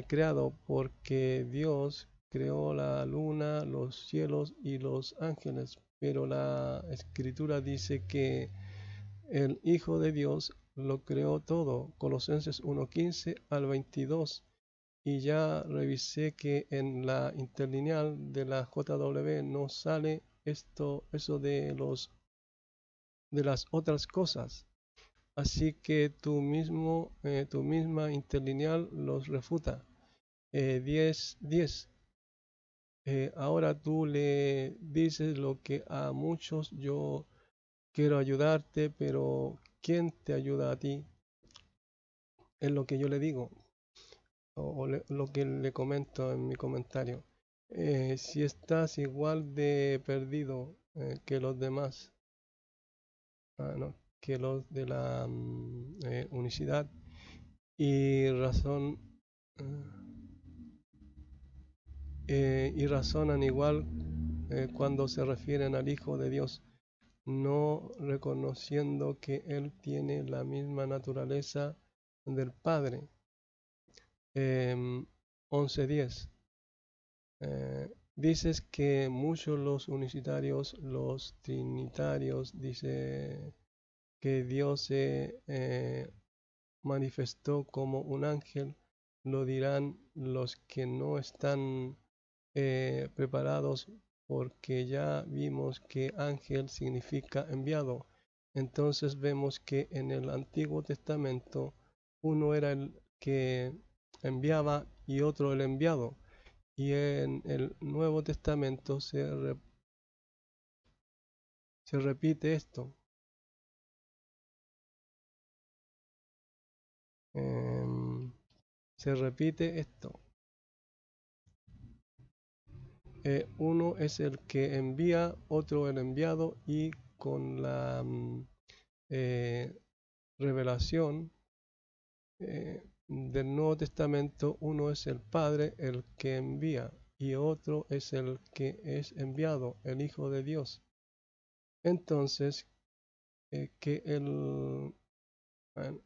creado, porque Dios creó la luna, los cielos y los ángeles, pero la escritura dice que el Hijo de Dios lo creó todo. Colosenses 1:15 al 22. Y ya revisé que en la interlineal de la JW no sale eso de las otras cosas. Así que tu misma interlineal los refuta. 10:10. Ahora tú le dices lo que a muchos yo quiero ayudarte, pero ¿quién te ayuda a ti? Es lo que yo le digo, lo que le comento en mi comentario. Si estás igual de perdido que los demás, no, que los de la unicidad, y y razonan igual cuando se refieren al Hijo de Dios, no reconociendo que Él tiene la misma naturaleza del Padre. 11:10. Dices que muchos los unicitarios, los trinitarios, dice que Dios se manifestó como un ángel, lo dirán los que no están preparados, porque ya vimos que ángel significa enviado. Entonces vemos que en el Antiguo Testamento uno era el que enviaba y otro el enviado. Y en el Nuevo Testamento se repite esto. Se repite esto. Uno es el que envía, otro el enviado, y con la revelación del Nuevo Testamento, uno es el Padre, el que envía, y otro es el que es enviado, el Hijo de Dios. Entonces, que el... Bueno,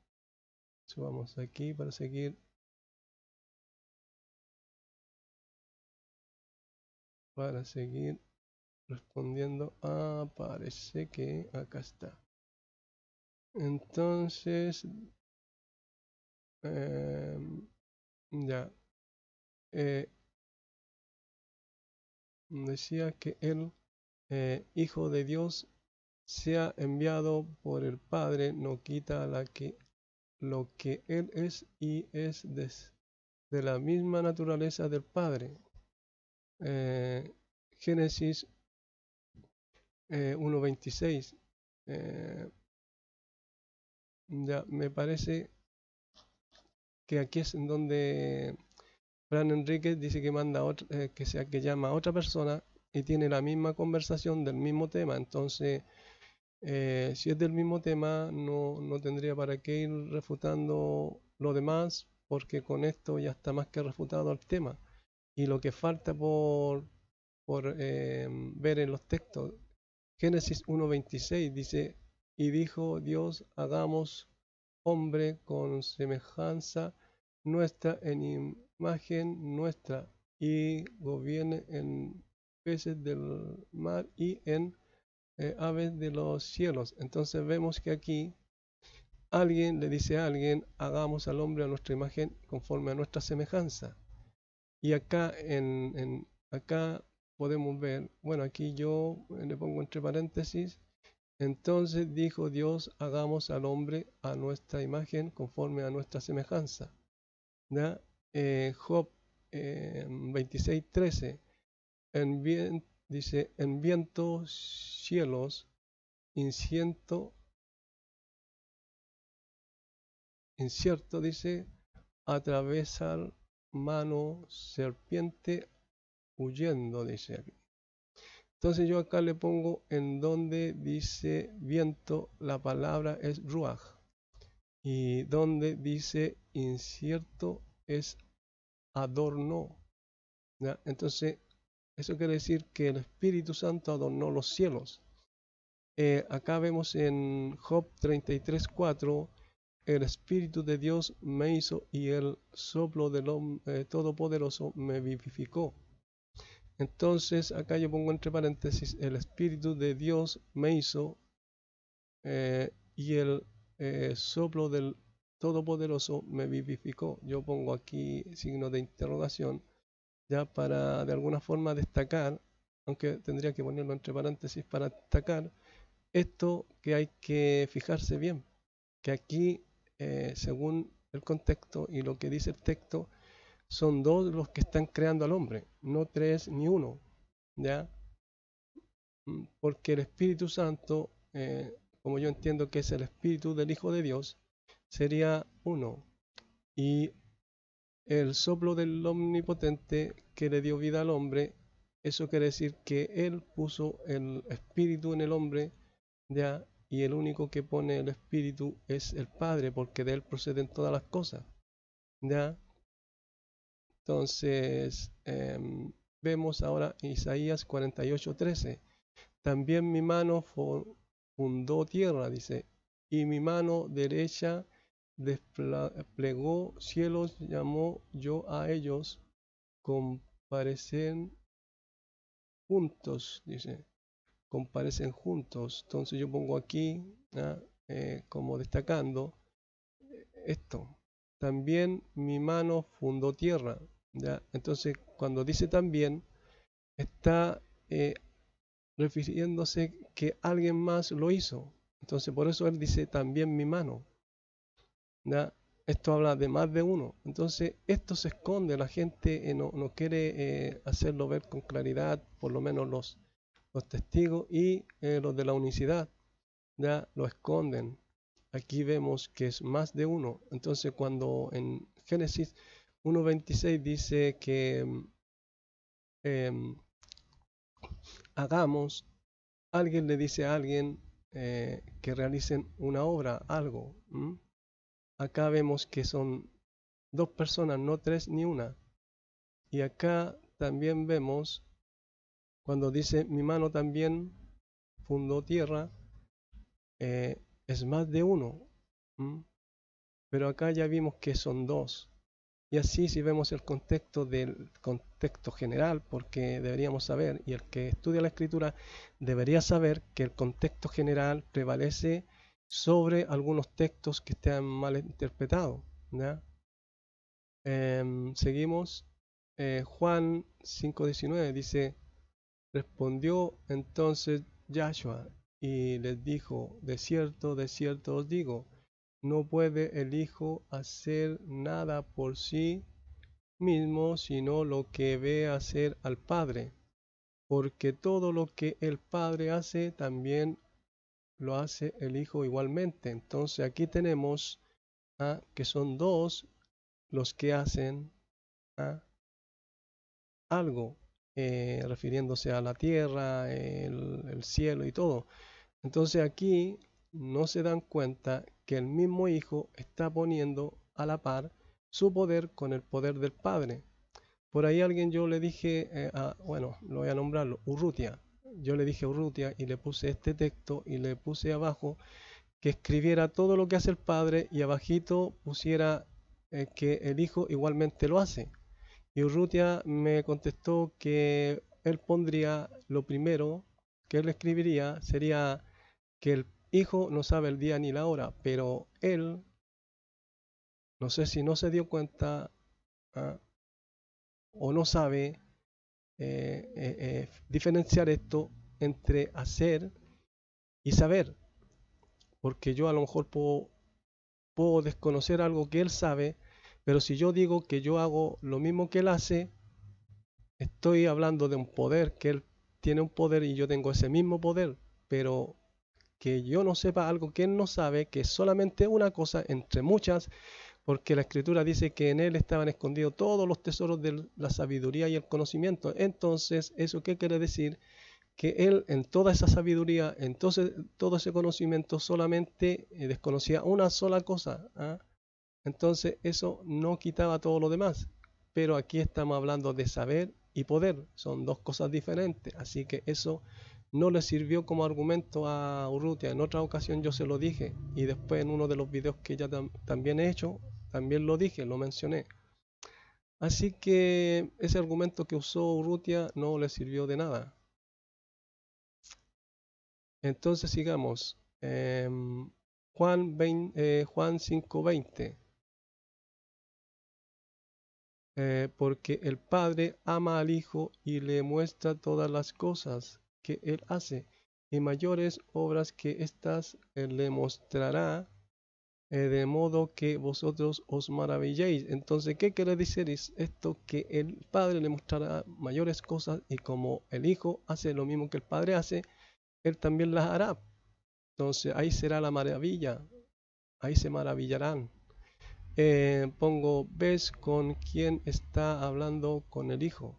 subamos aquí para seguir respondiendo. Parece que acá está. Entonces, ya. Decía que el Hijo de Dios sea enviado por el Padre, no quita lo que Él es, y es de la misma naturaleza del Padre. Génesis 1:26. Ya me parece que aquí es en donde Fran Enríquez dice que que llama a otra persona y tiene la misma conversación del mismo tema. Entonces, si es del mismo tema, no tendría para qué ir refutando lo demás, porque con esto ya está más que refutado el tema. Y lo que falta por por ver en los textos. Génesis 1:26 dice, y dijo Dios, hagamos hombre con semejanza nuestra, en imagen nuestra, y gobierne en peces del mar y en aves de los cielos. Entonces vemos que aquí alguien le dice a alguien, hagamos al hombre a nuestra imagen conforme a nuestra semejanza. Y acá, acá podemos ver, bueno, aquí yo le pongo entre paréntesis, entonces dijo Dios, hagamos al hombre a nuestra imagen conforme a nuestra semejanza. ¿Ya? Job 26:13, dice, en viento, cielos, incierto, dice, atravesar mano, serpiente, huyendo, dice aquí. Entonces yo acá le pongo en donde dice viento, la palabra es ruach. Y donde dice incierto es adornó. ¿Ya? Entonces, eso quiere decir que el Espíritu Santo adornó los cielos. Acá vemos en Job 33:4, el Espíritu de Dios me hizo y el soplo del Todopoderoso me vivificó. Entonces, acá yo pongo entre paréntesis, el Espíritu de Dios me hizo y el soplo del Todopoderoso me vivificó. Yo pongo aquí signo de interrogación, ya para de alguna forma destacar, aunque tendría que ponerlo entre paréntesis para destacar esto que hay que fijarse bien, que aquí, según el contexto y lo que dice el texto, son dos los que están creando al hombre, no tres ni uno, ¿ya? Porque el Espíritu Santo, como yo entiendo que es el Espíritu del Hijo de Dios, sería uno. Y el soplo del Omnipotente que le dio vida al hombre, eso quiere decir que Él puso el Espíritu en el hombre, ¿ya? Y el único que pone el Espíritu es el Padre, porque de Él proceden todas las cosas, ¿ya? Entonces, vemos ahora Isaías 48:13. También mi mano fundó tierra, dice, y mi mano derecha desplegó cielos, llamó yo a ellos, comparecen juntos, dice, comparecen juntos. Entonces yo pongo aquí, como destacando esto. También mi mano fundó tierra, ¿ya? Entonces cuando dice también, está refiriéndose que alguien más lo hizo. Entonces por eso él dice también mi mano. ¿Ya? Esto habla de más de uno. Entonces esto se esconde, la gente no quiere hacerlo ver con claridad, por lo menos los testigos y los de la unicidad, ya lo esconden. Aquí vemos que es más de uno. Entonces cuando en Génesis 1:26 dice que em, hagamos, alguien le dice a alguien que realicen una obra, algo. Acá vemos que son dos personas, no tres ni una. Y acá también vemos, cuando dice mi mano también fundó tierra, es más de uno. Pero acá ya vimos que son dos. Y así si vemos el contexto del contexto general, porque deberíamos saber, y el que estudia la escritura debería saber que el contexto general prevalece sobre algunos textos que estén mal interpretados. ¿Ya? Seguimos. Juan 5:19 dice, respondió entonces Yahshua y les dijo, de cierto os digo, no puede el Hijo hacer nada por sí mismo, sino lo que ve hacer al Padre, porque todo lo que el Padre hace, también lo hace el Hijo igualmente. Entonces aquí tenemos que son dos los que hacen algo, refiriéndose a la tierra, el cielo y todo. Entonces aquí no se dan cuenta que el mismo Hijo está poniendo a la par su poder con el poder del Padre. por ahí alguien yo le dije, bueno, lo voy a nombrarlo, Urrutia. Yo le dije a Urrutia y le puse este texto y le puse abajo que escribiera todo lo que hace el Padre y abajito pusiera que el Hijo igualmente lo hace. Y Urrutia me contestó que él pondría lo primero que él escribiría sería que el Hijo no sabe el día ni la hora, pero él, no sé si no se dio cuenta ah, o no sabe diferenciar esto entre hacer y saber, porque yo a lo mejor puedo desconocer algo que él sabe, pero si yo digo que yo hago lo mismo que él hace, estoy hablando de un poder, que él tiene un poder y yo tengo ese mismo poder, pero que yo no sepa algo que él no sabe, que es solamente una cosa entre muchas, porque la escritura dice que en él estaban escondidos todos los tesoros de la sabiduría y el conocimiento. Entonces, ¿eso qué quiere decir? Que él en toda esa sabiduría, entonces todo ese conocimiento solamente desconocía una sola cosa. ¿Ah? Entonces eso no quitaba todo lo demás. Pero aquí estamos hablando de saber y poder. Son dos cosas diferentes. Así que eso no le sirvió como argumento a Urrutia. En otra ocasión yo se lo dije. Y después en uno de los videos que ya también he hecho, también lo dije, lo mencioné. Así que ese argumento que usó Urrutia no le sirvió de nada. Entonces sigamos. Juan 5:20. Porque el Padre ama al Hijo y le muestra todas las cosas que Él hace, y mayores obras que éstas le mostrará, de modo que vosotros os maravilléis. Entonces, ¿qué quiere decir esto? Que el Padre le mostrará mayores cosas y como el Hijo hace lo mismo que el Padre hace, Él también las hará. Entonces, ahí será la maravilla, ahí se maravillarán. ¿Ves con quién está hablando con el Hijo?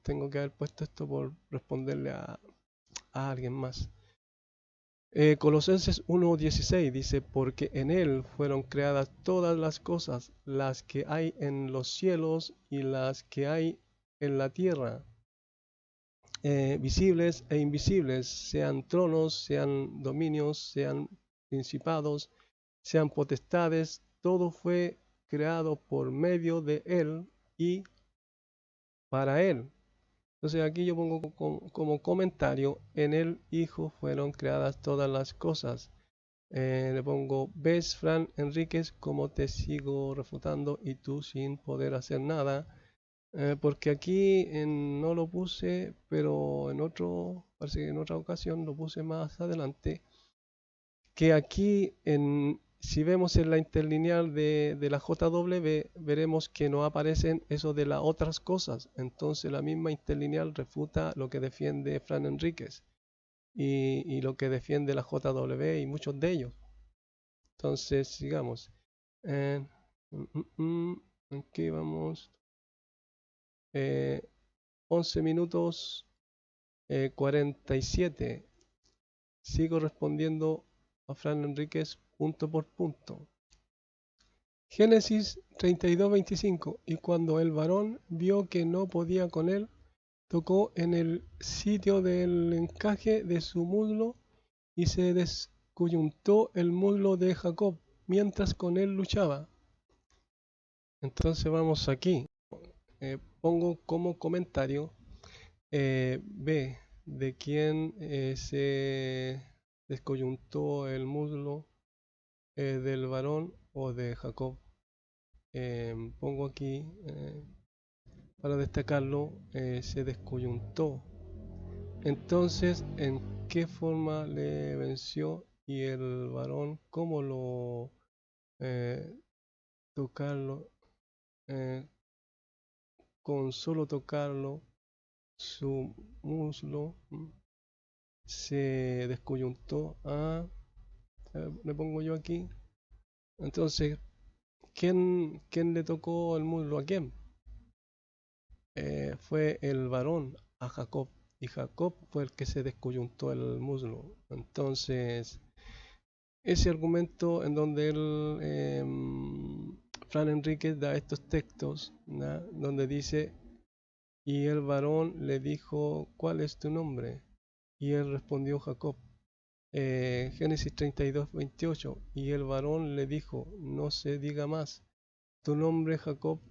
Tengo que haber puesto esto por responderle a alguien más. Colosenses 1:16 dice, porque en Él fueron creadas todas las cosas, las que hay en los cielos y las que hay en la tierra, visibles e invisibles, sean tronos, sean dominios, sean principados, sean potestades, todo fue creado por medio de Él y para Él. Entonces aquí yo pongo como comentario, en el Hijo fueron creadas todas las cosas. Le pongo, ves, Fran Enríquez, cómo te sigo refutando y tú sin poder hacer nada. Porque aquí no lo puse, pero parece que en otra ocasión lo puse más adelante. Que aquí, si vemos en la interlineal de la JW, veremos que no aparecen eso de las otras cosas. Entonces la misma interlineal refuta lo que defiende Fran Enríquez y lo que defiende la JW y muchos de ellos. Entonces, sigamos. Aquí vamos. 11 minutos 47. Sigo respondiendo a Fran Enríquez punto por punto. Génesis 32:25. Y cuando el varón vio que no podía con él, tocó en el sitio del encaje de su muslo y se descoyuntó el muslo de Jacob mientras con él luchaba. Entonces vamos aquí. Pongo como comentario B. De quién se descoyuntó el muslo, del varón o de Jacob. Pongo aquí para destacarlo, se descoyuntó. Entonces, ¿en qué forma le venció? Y el varón, ¿cómo lo tocarlo? Con solo tocarlo, su muslo se descoyuntó. Le pongo yo aquí. Entonces, ¿quién le tocó el muslo a quién? Fue el varón a Jacob. Y Jacob fue el que se descoyuntó el muslo. Entonces, ese argumento en donde él Fran Enríquez da estos textos, ¿no? Donde dice, y el varón le dijo, ¿cuál es tu nombre? Y él respondió, Jacob. Génesis 32:28, y el varón le dijo, no se diga más, tu nombre Jacob,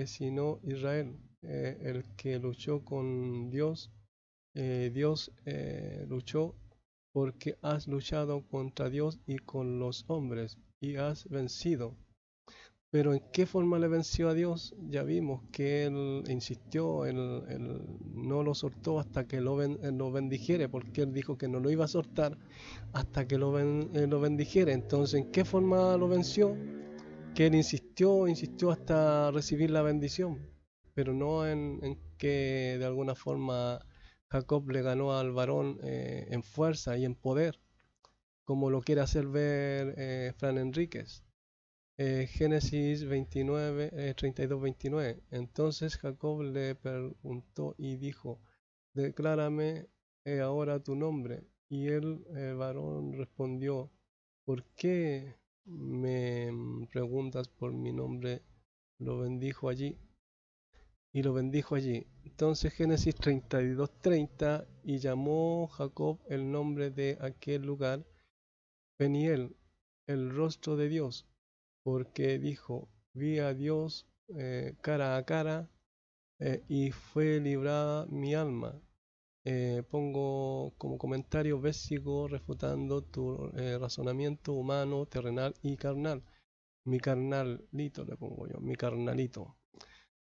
sino Israel, el que luchó con Dios. Dios luchó porque has luchado contra Dios y con los hombres y has vencido. Pero ¿en qué forma le venció a Dios? Ya vimos que él insistió, él no lo soltó hasta que lo bendijere, porque él dijo que no lo iba a soltar hasta que lo bendijere. Entonces, ¿en qué forma lo venció? Que él insistió hasta recibir la bendición, pero no en que de alguna forma Jacob le ganó al varón en fuerza y en poder, como lo quiere hacer ver Fran Enríquez. Génesis 29, 32-29. Entonces Jacob le preguntó y dijo, declárame ahora tu nombre. Y el varón respondió, ¿por qué me preguntas por mi nombre? Lo bendijo allí. Y lo bendijo allí. Entonces Génesis 32:30, y llamó Jacob el nombre de aquel lugar Peniel, el rostro de Dios, porque dijo, vi a Dios cara a cara y fue librada mi alma. Pongo como comentario básico refutando tu razonamiento humano, terrenal y carnal. Mi carnalito le pongo yo, mi carnalito.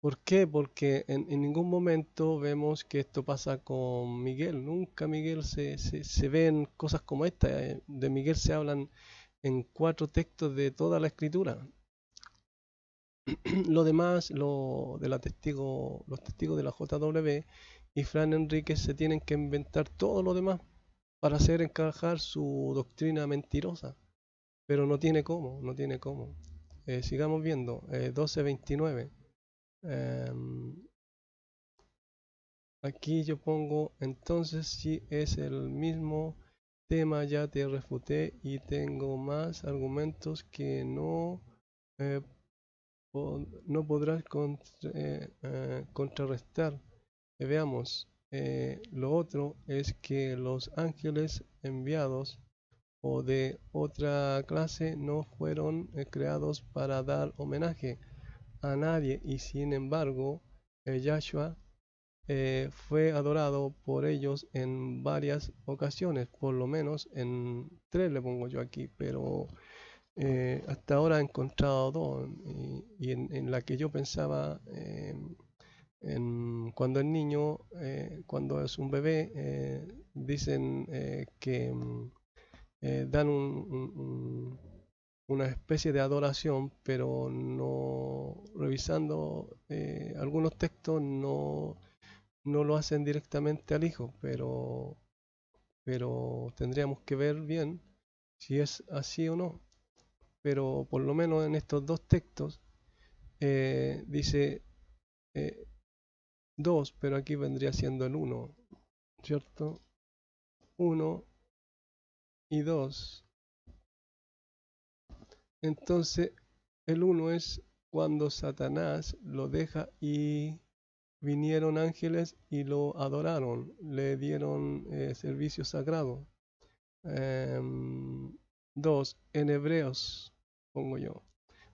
¿Por qué? Porque en ningún momento vemos que esto pasa con Miguel. Nunca Miguel se ven cosas como esta. De Miguel se hablan en 4 textos de toda la escritura. Lo demás, los testigos de la JW y Fran Enríquez se tienen que inventar todo lo demás para hacer encajar su doctrina mentirosa. Pero no tiene cómo, no tiene cómo. Sigamos viendo, 12:29. Aquí yo pongo, entonces si es el mismo tema ya te refuté y tengo más argumentos que eh, no podrás contrarrestar. Veamos, lo otro es que los ángeles enviados o de otra clase no fueron creados para dar homenaje a nadie y sin embargo Yahshua fue adorado por ellos en varias ocasiones, por lo menos en 3 le pongo yo aquí, pero hasta ahora he encontrado 2 y en la que yo pensaba cuando el niño, cuando es un bebé, dicen que dan una especie de adoración, pero no revisando algunos textos no lo hacen directamente al hijo, pero tendríamos que ver bien si es así o no. Pero por lo menos en estos 2 textos dice 2, pero aquí vendría siendo el 1, ¿cierto? 1 y 2. Entonces el 1 es cuando Satanás lo deja y vinieron ángeles y lo adoraron, le dieron servicio sagrado. 2, en Hebreos, pongo yo.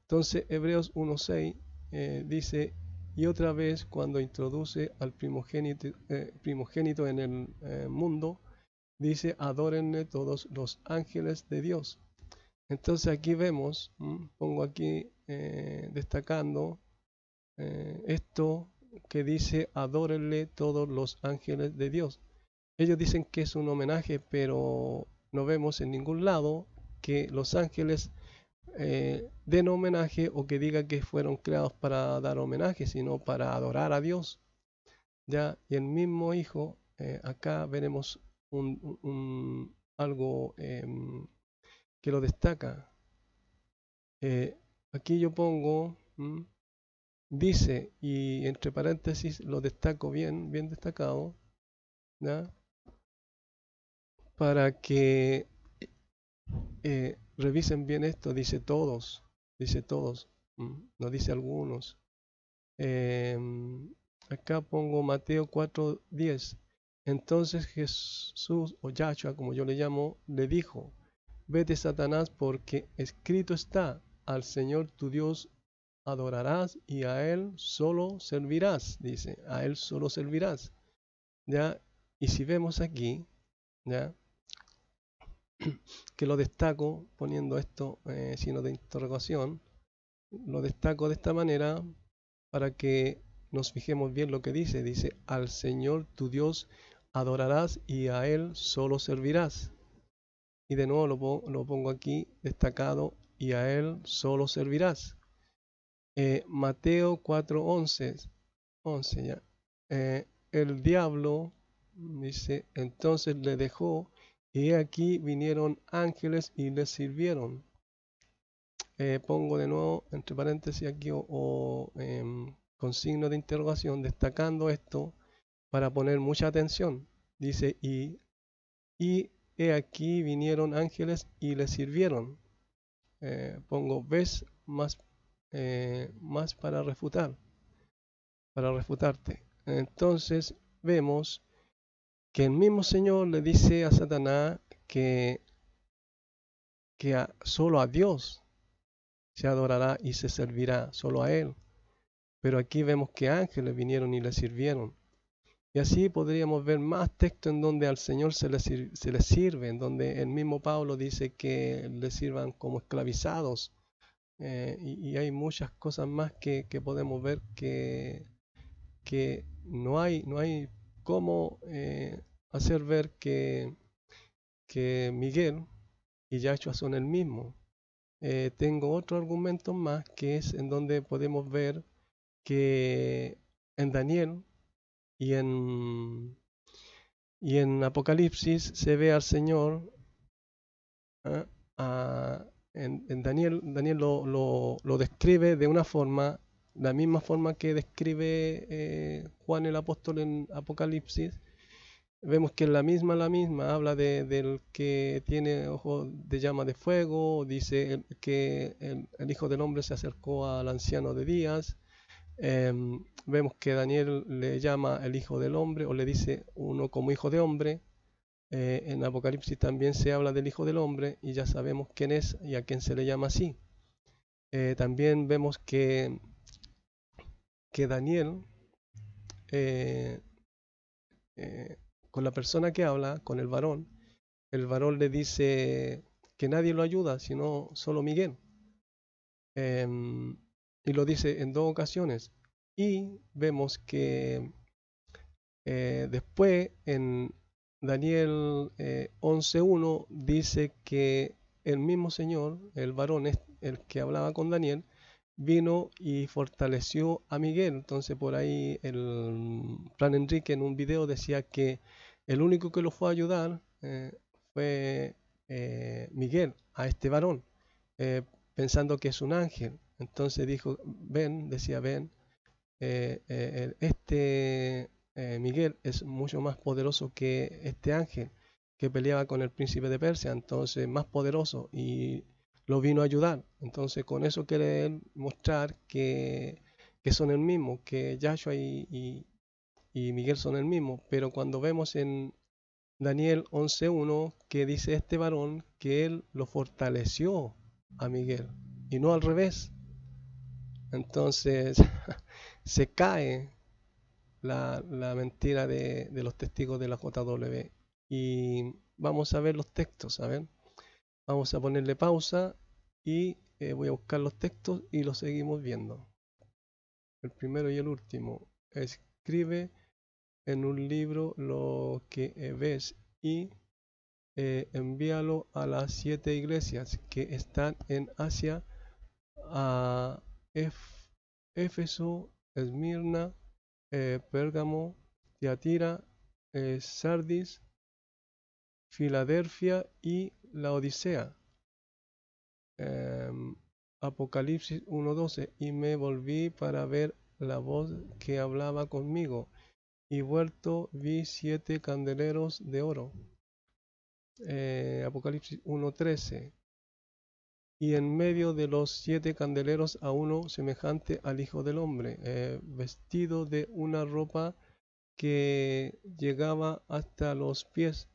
Entonces, Hebreos 1:6 dice, y otra vez cuando introduce al primogénito en el mundo, dice, adórenle todos los ángeles de Dios. Entonces aquí vemos, pongo aquí destacando esto que dice, adórenle todos los ángeles de Dios. Ellos dicen que es un homenaje, pero no vemos en ningún lado que los ángeles den homenaje o que diga que fueron creados para dar homenaje, sino para adorar a Dios. ¿Ya? Y el mismo Hijo, acá veremos algo que lo destaca. Aquí yo pongo, dice, y entre paréntesis lo destaco bien, bien destacado, ¿ya? Para que revisen bien esto, dice todos, Nos dice algunos. Acá pongo Mateo 4:10. Entonces Jesús, o Yahshua, como yo le llamo, le dijo: Vete, Satanás, porque escrito está: al Señor tu Dios adorarás y a Él solo servirás. Dice, a Él solo servirás. ¿Ya? Y si vemos aquí, ¿ya? Que lo destaco poniendo esto signo de interrogación, lo destaco de esta manera para que nos fijemos bien lo que dice. Dice, al Señor tu Dios adorarás y a Él solo servirás. Y de nuevo lo pongo aquí destacado, y a Él solo servirás. Mateo 4:11, 11 ya. El diablo, dice, entonces le dejó, y aquí vinieron ángeles y le sirvieron. Pongo de nuevo entre paréntesis aquí con signo de interrogación, destacando esto para poner mucha atención. Dice, y he aquí vinieron ángeles y le sirvieron. Pongo ves más para refutarte. Entonces vemos que el mismo Señor le dice a Satanás que solo a Dios se adorará y se servirá, solo a Él. Pero aquí vemos que ángeles vinieron y le sirvieron. Y así podríamos ver más textos en donde al Señor se le sirve, en donde el mismo Pablo dice que le sirvan como esclavizados. Y hay muchas cosas más que podemos ver que no hay cómo hacer ver que Miguel y Yahshua son el mismo. Tengo otro argumento más que es en donde podemos ver que en Daniel y en Apocalipsis se ve al Señor. ¿eh? En Daniel lo describe de una forma, la misma forma que describe Juan el apóstol en Apocalipsis. Vemos que es la misma, habla del que tiene ojos de llama de fuego, dice que el Hijo del Hombre se acercó al anciano de días. Vemos que Daniel le llama el Hijo del Hombre, o le dice uno como Hijo de Hombre. En Apocalipsis también se habla del Hijo del Hombre y ya sabemos quién es y a quién se le llama así. También vemos que Daniel, eh, con la persona que habla, con el varón le dice que nadie lo ayuda, sino solo Miguel. Y lo dice en dos ocasiones. Y vemos que después en Daniel 11:1 dice que el mismo Señor, el varón, el que hablaba con Daniel, vino y fortaleció a Miguel. Entonces por ahí el Plan Enrique en un video decía que el único que lo fue a ayudar fue Miguel, a este varón, eh, pensando que es un ángel. Entonces dijo, ven, decía, ven, Miguel es mucho más poderoso que este ángel que peleaba con el príncipe de Persia, entonces más poderoso, y lo vino a ayudar. Entonces con eso quiere mostrar que son el mismo, que Yahshua y Miguel son el mismo. Pero cuando vemos en Daniel 11:1 que dice este varón que él lo fortaleció a Miguel y no al revés, entonces se cae la mentira de los testigos de la JW. Y vamos a ver los textos, a ver. Vamos a ponerle pausa y voy a buscar los textos y los seguimos viendo. El primero y el último. Escribe en un libro lo que ves y envíalo a las 7 iglesias que están en Asia, a Éfeso, Esmirna, Pérgamo, Tiatira, Sardis, Filadelfia y la Odisea. Apocalipsis 1:12. Y me volví para ver la voz que hablaba conmigo, y vuelto vi 7 candeleros de oro. Apocalipsis 1:13. y en medio de los 7 candeleros a uno semejante al Hijo del Hombre, vestido de una ropa que llegaba hasta los pies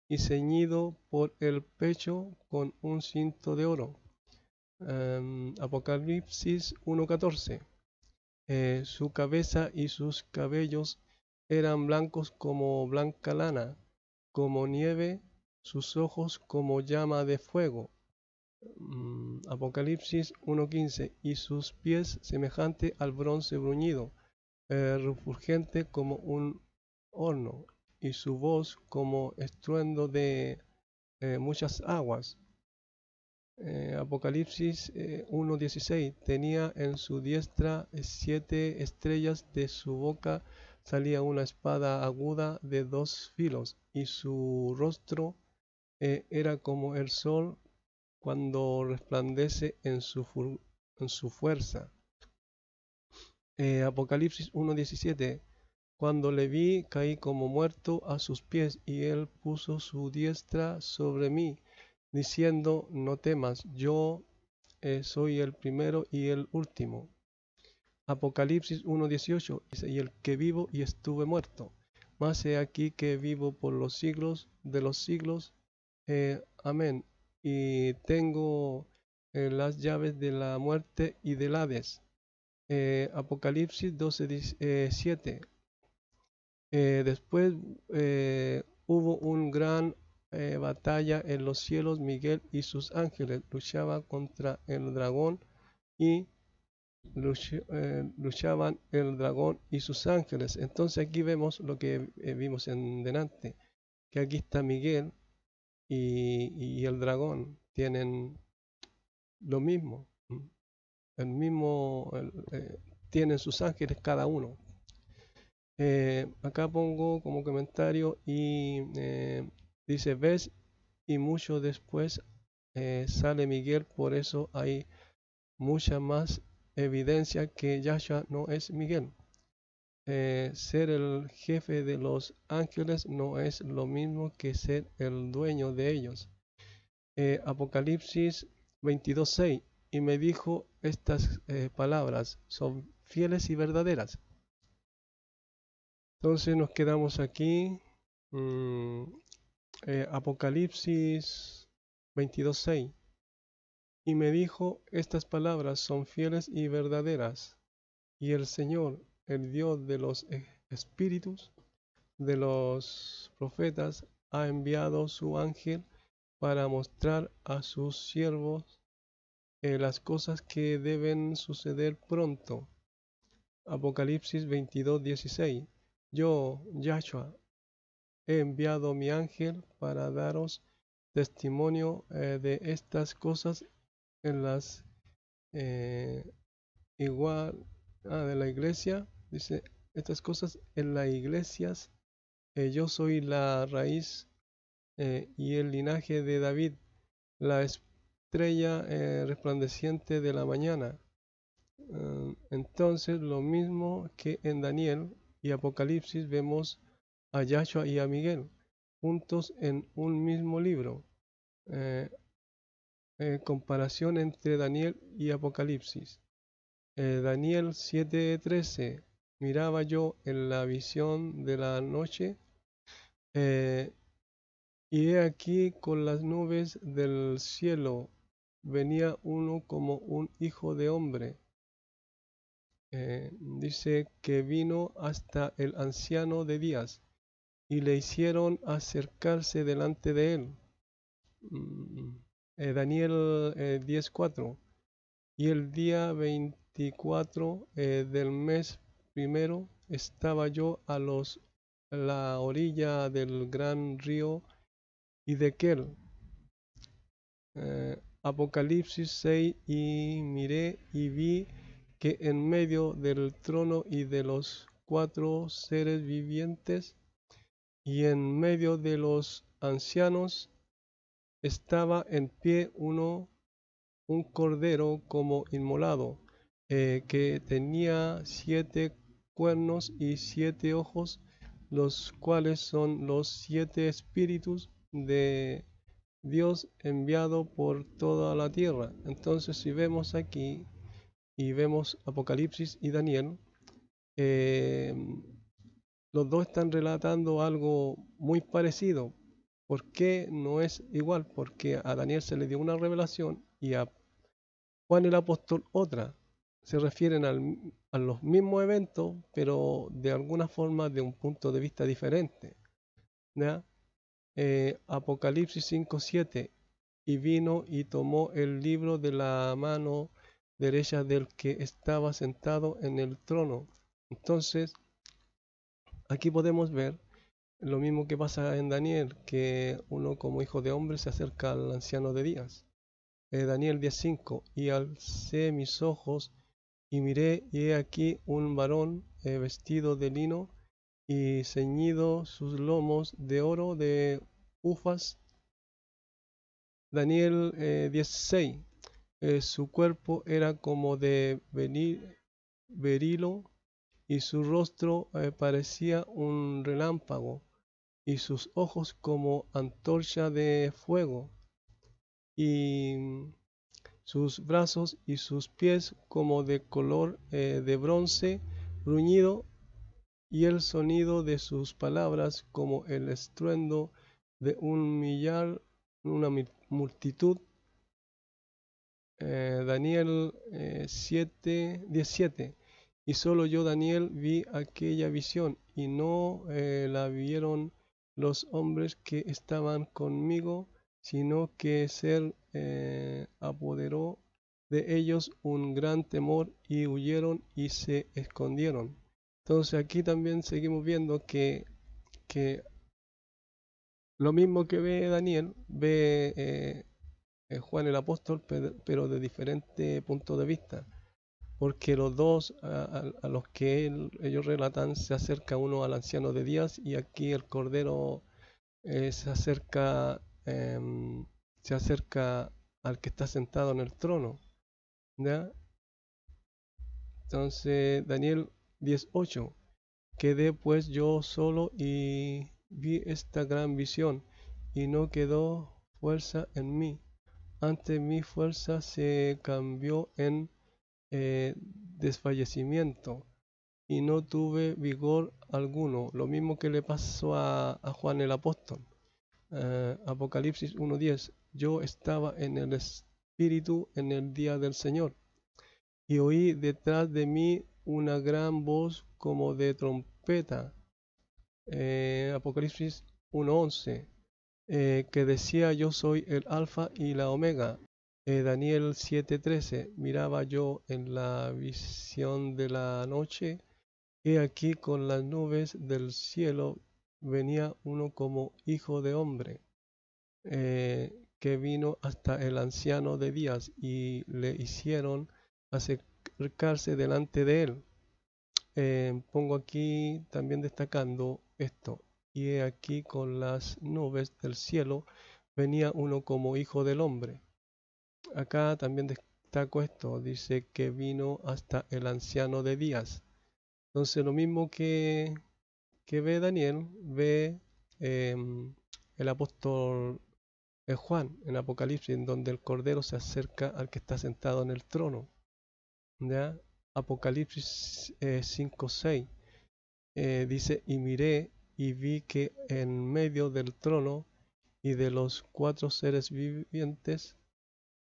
y ceñido por el pecho con un cinto de oro. Apocalipsis 1:14. Su cabeza y sus cabellos eran blancos como blanca lana, como nieve, sus ojos como llama de fuego. Apocalipsis 1:15. Y sus pies semejante al bronce bruñido, refulgente como un horno, y su voz como estruendo de muchas aguas. Apocalipsis 1:16. Tenía en su diestra 7 estrellas, de su boca salía una espada aguda de 2 filos, y su rostro era como el sol cuando resplandece en su fuerza. Apocalipsis 1:17. Cuando le vi, caí como muerto a sus pies, y él puso su diestra sobre mí, diciendo: no temas, yo soy el primero y el último. Apocalipsis 1:18. Y el que vivo y estuve muerto, mas he aquí que vivo por los siglos de los siglos. Amén. Y tengo las llaves de la muerte y del Hades. Apocalipsis 12:7. Después hubo una gran batalla en los cielos. Miguel y sus ángeles luchaban contra el dragón, y luchaban el dragón y sus ángeles. Entonces aquí vemos lo que vimos en delante, que aquí está Miguel y el dragón, tienen lo mismo, el mismo, tienen sus ángeles cada uno. Acá pongo como comentario y dice: ves, y mucho después sale Miguel. Por eso hay mucha más evidencia que Yahshua no es Miguel. Ser el jefe de los ángeles no es lo mismo que ser el dueño de ellos. Apocalipsis 22:6. Y me dijo: estas palabras son fieles y verdaderas. Entonces nos quedamos aquí. Apocalipsis 22:6. Y me dijo: estas palabras son fieles y verdaderas. Y el Señor, el Dios de los espíritus de los profetas, ha enviado su ángel para mostrar a sus siervos las cosas que deben suceder pronto. Apocalipsis 22:16. Yo, Yahshua, he enviado mi ángel para daros testimonio de estas cosas en las de la iglesia. Dice: estas cosas en las iglesias. Yo soy la raíz y el linaje de David, la estrella resplandeciente de la mañana. Entonces, lo mismo que en Daniel y Apocalipsis, vemos a Yahshua y a Miguel juntos en un mismo libro. Comparación entre Daniel y Apocalipsis. Daniel 7:13. Miraba yo en la visión de la noche, y he aquí con las nubes del cielo venía uno como un hijo de hombre. Dice que vino hasta el anciano de días, y le hicieron acercarse delante de él. Daniel 10:4. Y el día 24 del mes primero estaba yo a la orilla del gran río Hiddekel. Apocalipsis 6. Y miré y vi que en medio del trono y de los 4 seres vivientes y en medio de los ancianos estaba en pie un cordero como inmolado, que tenía 7 cuernos y 7 ojos, los cuales son los 7 espíritus de Dios enviado por toda la tierra. Entonces, si vemos aquí y vemos Apocalipsis y Daniel, eh, los dos están relatando algo muy parecido. ¿Por qué no es igual? Porque a Daniel se le dio una revelación y a Juan el apóstol otra. Se refieren a los mismos eventos, pero de alguna forma de un punto de vista diferente. ¿Ya? Apocalipsis 5:7. Y vino y tomó el libro de la mano derecha del que estaba sentado en el trono. Entonces, aquí podemos ver lo mismo que pasa en Daniel, que uno como hijo de hombre se acerca al anciano de días. Daniel 10:5. Y alcé mis ojos y miré, y he aquí un varón vestido de lino y ceñido sus lomos de oro de Ufaz. Daniel 10:6. Su cuerpo era como de berilo y su rostro parecía un relámpago y sus ojos como antorcha de fuego y sus brazos y sus pies como de color de bronce bruñido y el sonido de sus palabras como el estruendo de un millar, una multitud. Daniel 17. Y solo yo, Daniel, vi aquella visión, y no la vieron los hombres que estaban conmigo, sino que se apoderó de ellos un gran temor, y huyeron y se escondieron. Entonces aquí también seguimos viendo que lo mismo que ve Daniel, ve Juan el apóstol, pero de diferente punto de vista, porque los dos a los que ellos relatan se acerca uno al anciano de días y aquí el cordero se acerca se acerca al que está sentado en el trono, ¿ya? Entonces Daniel 10:8. Quedé pues yo solo y vi esta gran visión y no quedó fuerza en mí. Antes mi fuerza se cambió en desfallecimiento y no tuve vigor alguno. Lo mismo que le pasó a Juan el apóstol. Apocalipsis 1:10. Yo estaba en el Espíritu en el día del Señor y oí detrás de mí una gran voz como de trompeta. Apocalipsis 1:11. Que decía yo soy el alfa y la omega. Daniel 7:13. Miraba yo en la visión de la noche, he aquí con las nubes del cielo venía uno como hijo de hombre, que vino hasta el anciano de días y le hicieron acercarse delante de él. Pongo aquí también destacando esto. Y he aquí con las nubes del cielo venía uno como hijo del hombre. Acá también destaco esto, dice que vino hasta el anciano de días. Entonces lo mismo que ve Daniel, ve el apóstol Juan en Apocalipsis, en donde el Cordero se acerca al que está sentado en el trono. ¿Ya? Apocalipsis 5:6 dice, y miré y vi que en medio del trono y de los cuatro seres vivientes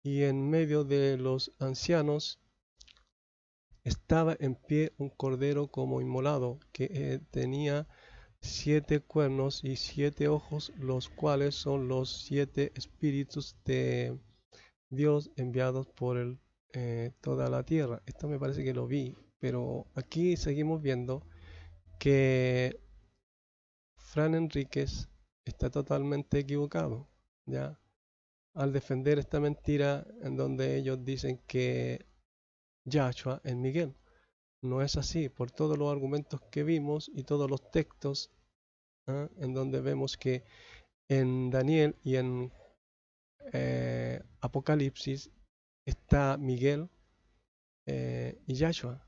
y en medio de los ancianos estaba en pie un cordero como inmolado, que tenía 7 cuernos y 7 ojos, los cuales son los 7 espíritus de Dios enviados por toda la tierra. Esto me parece que lo vi, pero aquí seguimos viendo que Fran Enríquez está totalmente equivocado, ¿ya? Al defender esta mentira en donde ellos dicen que Yahshua es Miguel. No es así, por todos los argumentos que vimos y todos los textos, ¿ah? En donde vemos que en Daniel y en Apocalipsis está Miguel y Yahshua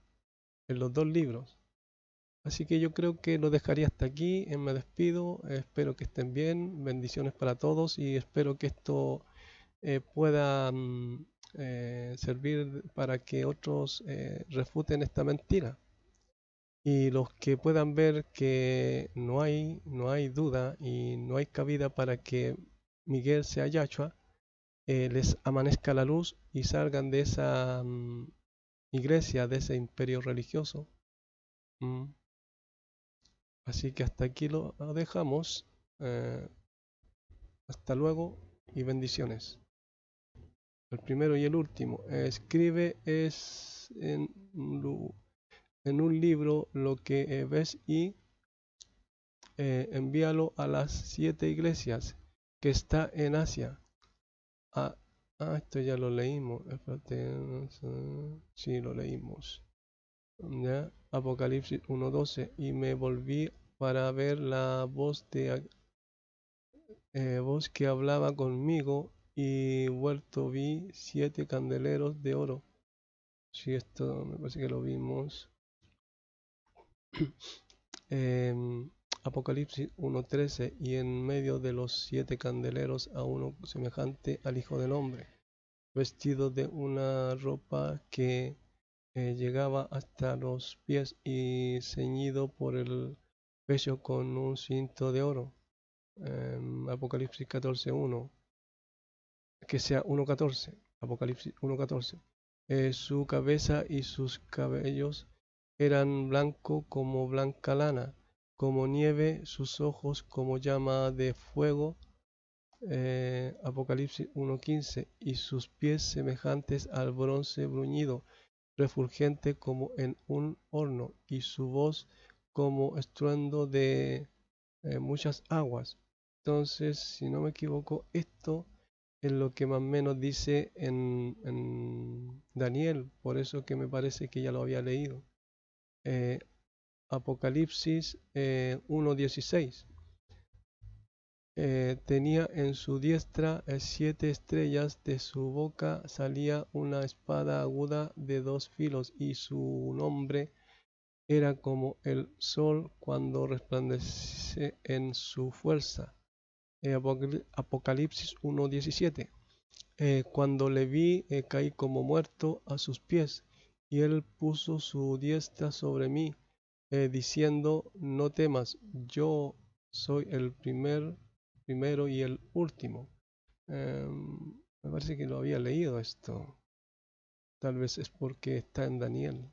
en los dos libros. Así que yo creo que lo dejaría hasta aquí. Me despido. Espero que estén bien. Bendiciones para todos y espero que esto pueda servir para que otros refuten esta mentira. Y los que puedan ver que no hay duda y no hay cabida para que Miguel sea Yahshua, les amanezca la luz y salgan de esa iglesia, de ese imperio religioso. Mm. Así que hasta aquí lo dejamos. Eh, Hasta luego y bendiciones. El primero y el último. Escribe en un libro lo que ves y envíalo a las 7 iglesias que está en Asia. Ah, esto ya lo leímos. Espérate, sí, lo leímos. ¿Ya? Apocalipsis 1:12. Y me volví para ver la voz que hablaba conmigo y vuelto vi 7 candeleros de oro. Sí, esto me parece que lo vimos. Em, Apocalipsis 1:13 y en medio de los 7 candeleros a uno semejante al Hijo del Hombre, vestido de una ropa que llegaba hasta los pies y ceñido por el pecho con un cinto de oro. Apocalipsis 14:1, que sea 1:14, Apocalipsis 1:14. Su cabeza y sus cabellos eran blanco como blanca lana, como nieve, sus ojos como llama de fuego, Apocalipsis 1:15, y sus pies semejantes al bronce bruñido, refulgente como en un horno, y su voz como estruendo de muchas aguas. Entonces, si no me equivoco, esto es lo que más o menos dice en Daniel, por eso que me parece que ya lo había leído. Eh, Apocalipsis 1:16. Tenía en su diestra 7 estrellas, de su boca salía una espada aguda de 2 filos, y su nombre era como el sol cuando resplandece en su fuerza. Apocalipsis 1:17. Cuando le vi, caí como muerto a sus pies, y él puso su diestra sobre mí, diciendo, no temas, yo soy el primero y el último. Me parece que lo había leído esto. Tal vez es porque está en Daniel.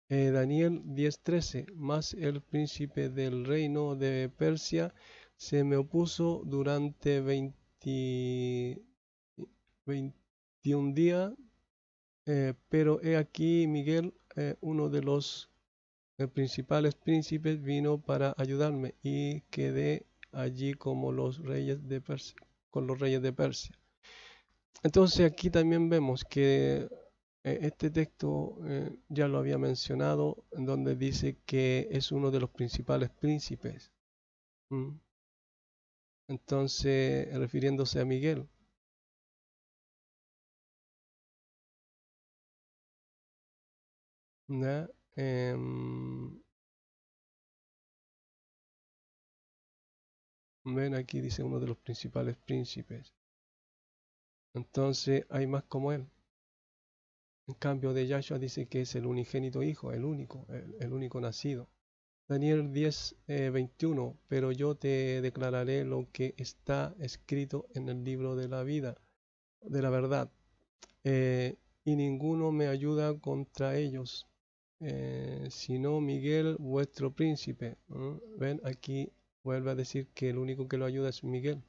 Daniel 10:13. Mas el príncipe del reino de Persia se me opuso durante 21 días, pero he aquí Miguel, uno de los principales príncipes, vino para ayudarme y quedé allí como los reyes de Persia, con los reyes de Persia. Entonces aquí también vemos que este texto ya lo había mencionado, en donde dice que es uno de los principales príncipes. ¿Mm? Entonces, refiriéndose a Miguel. ¿Ya? Ven, aquí dice uno de los principales príncipes. Entonces hay más como él. En cambio de Yahshua dice que es el unigénito hijo, el único nacido. Daniel 10:21. Pero yo te declararé lo que está escrito en el libro de la vida, de la verdad, y ninguno me ayuda contra ellos, sino Miguel, vuestro príncipe. Ven, aquí vuelve a decir que el único que lo ayuda es Miguel.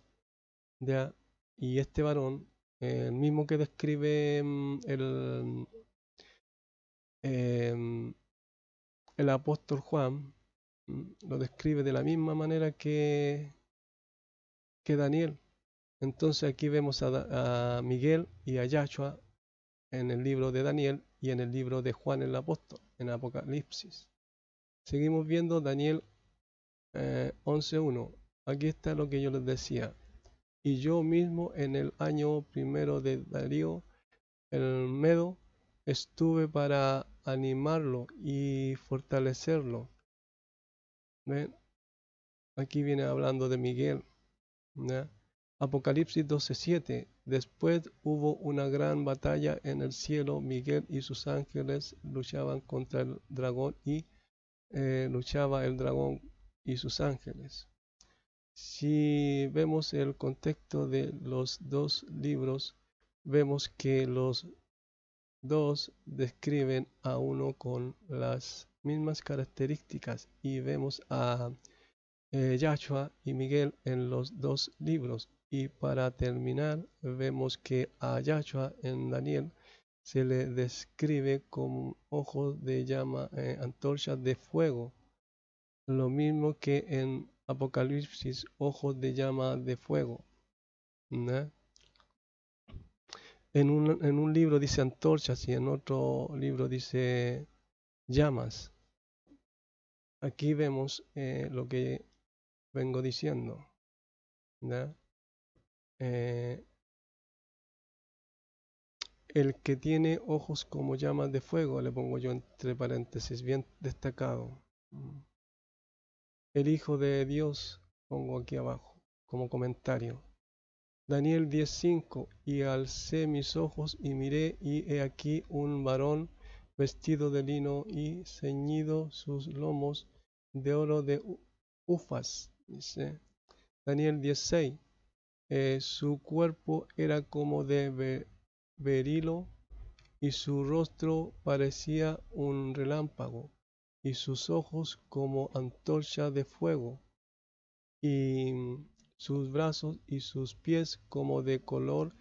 ¿Ya? Y este varón, el mismo que describe em, el apóstol Juan, lo describe de la misma manera que Daniel. Entonces aquí vemos a Miguel y a Yahshua en el libro de Daniel y en el libro de Juan el apóstol, en Apocalipsis. Seguimos viendo Daniel 11:1. Aquí está lo que yo les decía. Y yo mismo en el año primero de Darío el Medo estuve para animarlo y fortalecerlo, ¿Ven? Aquí viene hablando de Miguel. ¿Ya? Apocalipsis 12:7. Después hubo una gran batalla en el cielo. Miguel y sus ángeles luchaban contra el dragón y luchaba el dragón y sus ángeles. Si vemos el contexto de los dos libros, vemos que los dos describen a uno con las mismas características y vemos a Yahshua y Miguel en los dos libros. Y para terminar, vemos que a Yahshua en Daniel se le describe con ojos de llama, antorchas de fuego, lo mismo que en Apocalipsis, ojos de llama de fuego. ¿No? En un libro dice antorchas y en otro libro dice llamas. Aquí vemos lo que vengo diciendo. ¿No? El que tiene ojos como llamas de fuego, le pongo yo entre paréntesis, bien destacado. El Hijo de Dios, pongo aquí abajo, como comentario. Daniel 10:5, y alcé mis ojos y miré, y he aquí un varón vestido de lino y ceñido sus lomos de oro de Ufaz. Dice Daniel 10:6, su cuerpo era como de berilo, y su rostro parecía un relámpago, y sus ojos como antorcha de fuego, y sus brazos y sus pies como de color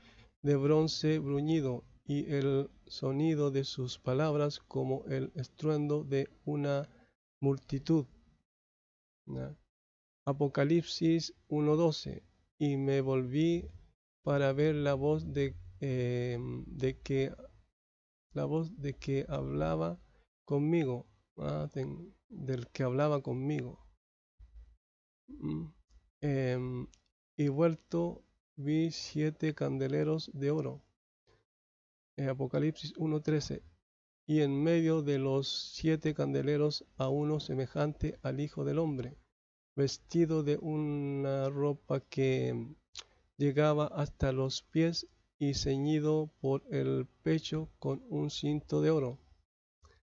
de bronce bruñido, y el sonido de sus palabras como el estruendo de una multitud. ¿Ya? Apocalipsis 1:12, y me volví para ver la voz de que hablaba conmigo, del que hablaba conmigo. Em, y vuelto vi 7 candeleros de oro. Apocalipsis 1:13. Y en medio de los 7 candeleros a uno semejante al Hijo del Hombre, vestido de una ropa que llegaba hasta los pies y ceñido por el pecho con un cinto de oro.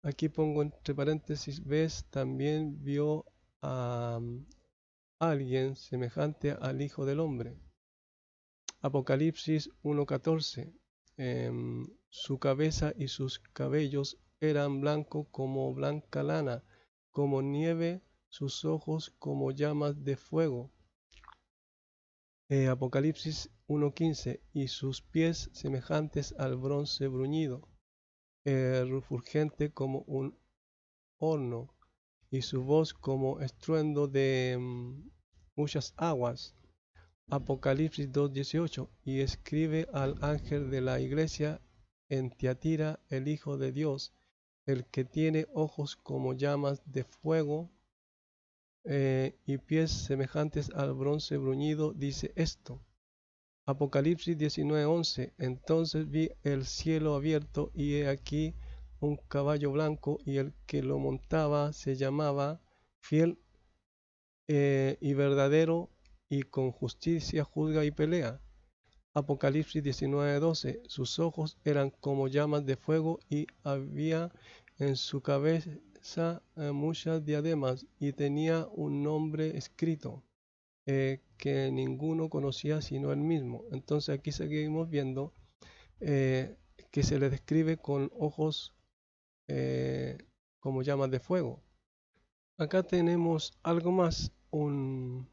Aquí pongo entre paréntesis, ves, también vio a alguien semejante al Hijo del Hombre. Apocalipsis 1:14. Su cabeza y sus cabellos eran blancos como blanca lana, como nieve, sus ojos como llamas de fuego. Apocalipsis 1:15. Y sus pies semejantes al bronce bruñido, refulgente como un horno, y su voz como estruendo de muchas aguas. Apocalipsis 2:18. Y escribe al ángel de la iglesia en Tiatira, el Hijo de Dios, el que tiene ojos como llamas de fuego y pies semejantes al bronce bruñido, dice esto. Apocalipsis 19:11. Entonces vi el cielo abierto, y he aquí un caballo blanco, y el que lo montaba se llamaba Fiel y Verdadero, y con justicia juzga y pelea. Apocalipsis 19:12. Sus ojos eran como llamas de fuego, y había en su cabeza muchas diademas, y tenía un nombre escrito que ninguno conocía sino él mismo. Entonces aquí seguimos viendo que se le describe con ojos como llamas de fuego. Acá tenemos algo más, un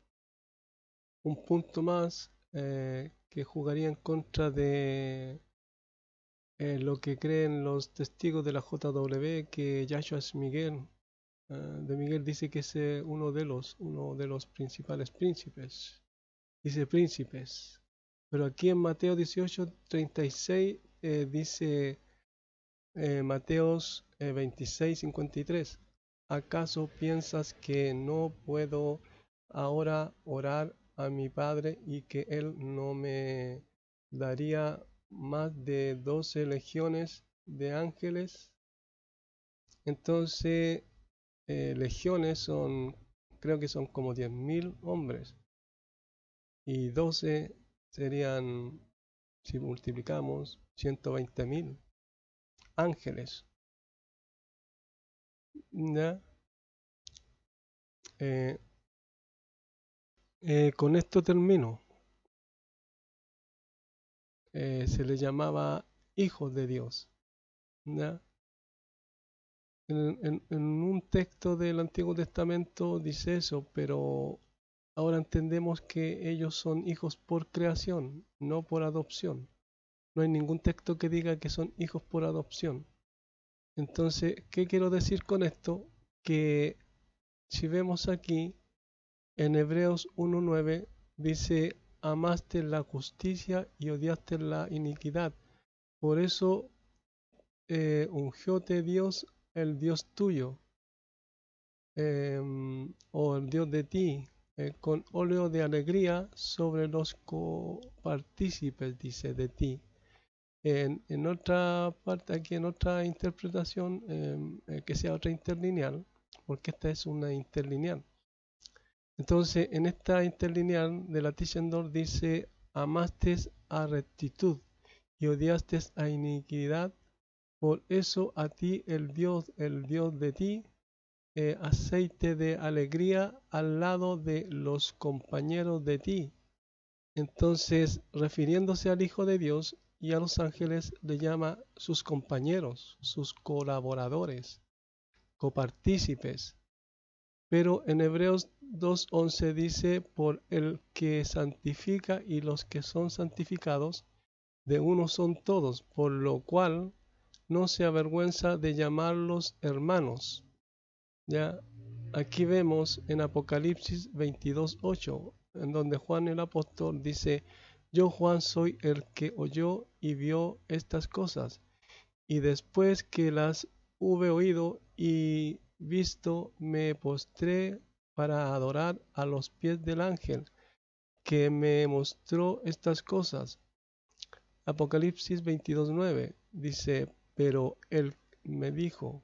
punto más que jugaría en contra de lo que creen los testigos de la JW, que Yahshua es Miguel. De Miguel dice que es uno de los principales príncipes. Dice príncipes. Pero aquí en Mateo 18:36 dice Mateos 26:53. ¿Acaso piensas que no puedo ahora orar a mi Padre y que Él no me daría más de 12 legiones de ángeles? Entonces, legiones son creo que son como 10.000 hombres y 12 serían, si multiplicamos, 120.000 ángeles. ¿Ya? Eh, con esto termino. Se les llamaba hijos de Dios. ¿Ya? En un texto del Antiguo Testamento dice eso, pero ahora entendemos que ellos son hijos por creación, no por adopción. No hay ningún texto que diga que son hijos por adopción. Entonces, ¿qué quiero decir con esto? Que si vemos aquí, en Hebreos 1.9 dice, amaste la justicia y odiaste la iniquidad. Por eso ungióte Dios, el Dios tuyo, o el Dios de ti, con óleo de alegría sobre los copartícipes, dice, de ti. En otra parte, aquí en otra interpretación, que sea otra interlineal, porque esta es una interlineal. Entonces, en esta interlineal de la Tischendorf dice, amaste a rectitud y odiaste a iniquidad, por eso a ti el Dios de ti, aceite de alegría al lado de los compañeros de ti. Entonces, refiriéndose al Hijo de Dios y a los ángeles, le llama sus compañeros, sus colaboradores, copartícipes. Pero en Hebreos 2.11 dice, por el que santifica y los que son santificados, de uno son todos, por lo cual no se avergüenza de llamarlos hermanos. Ya, aquí vemos en Apocalipsis 22.8, en donde Juan el apóstol dice, yo Juan soy el que oyó y vio estas cosas, y después que las hube oído y visto, me postré para adorar a los pies del ángel que me mostró estas cosas. Apocalipsis 22.9 dice, pero él me dijo,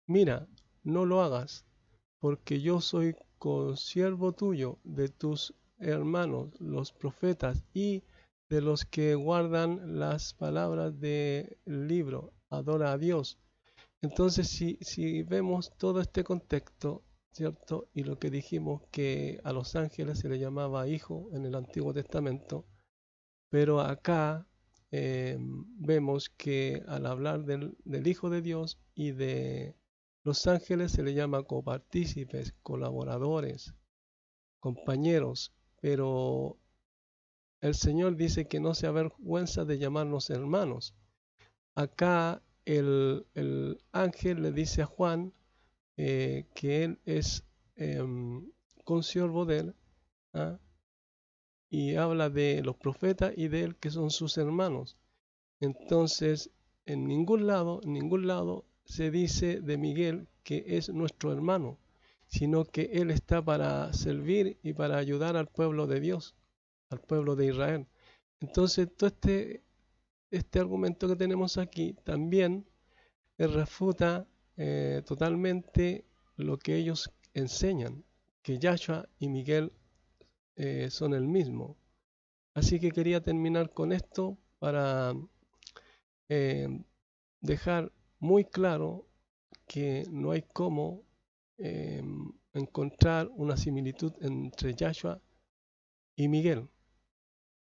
mira, no lo hagas, porque yo soy consiervo tuyo, de tus hermanos, los profetas, y de los que guardan las palabras del libro. Adora a Dios. Entonces, si vemos todo este contexto, ¿cierto? Y lo que dijimos que a los ángeles se le llamaba hijo en el Antiguo Testamento, pero acá vemos que al hablar del Hijo de Dios y de los ángeles se le llama copartícipes, colaboradores, compañeros, pero el Señor dice que no se avergüenza de llamarnos hermanos. Acá el ángel le dice a Juan que él es consiervo de él, ¿ah? Y habla de los profetas y de él que son sus hermanos. Entonces, en ningún lado se dice de Miguel que es nuestro hermano, sino que él está para servir y para ayudar al pueblo de Dios, al pueblo de Israel. Entonces, todo este argumento que tenemos aquí también refuta totalmente lo que ellos enseñan, que Yahshua y Miguel son el mismo. Así que quería terminar con esto para dejar muy claro que no hay cómo encontrar una similitud entre Yahshua y Miguel.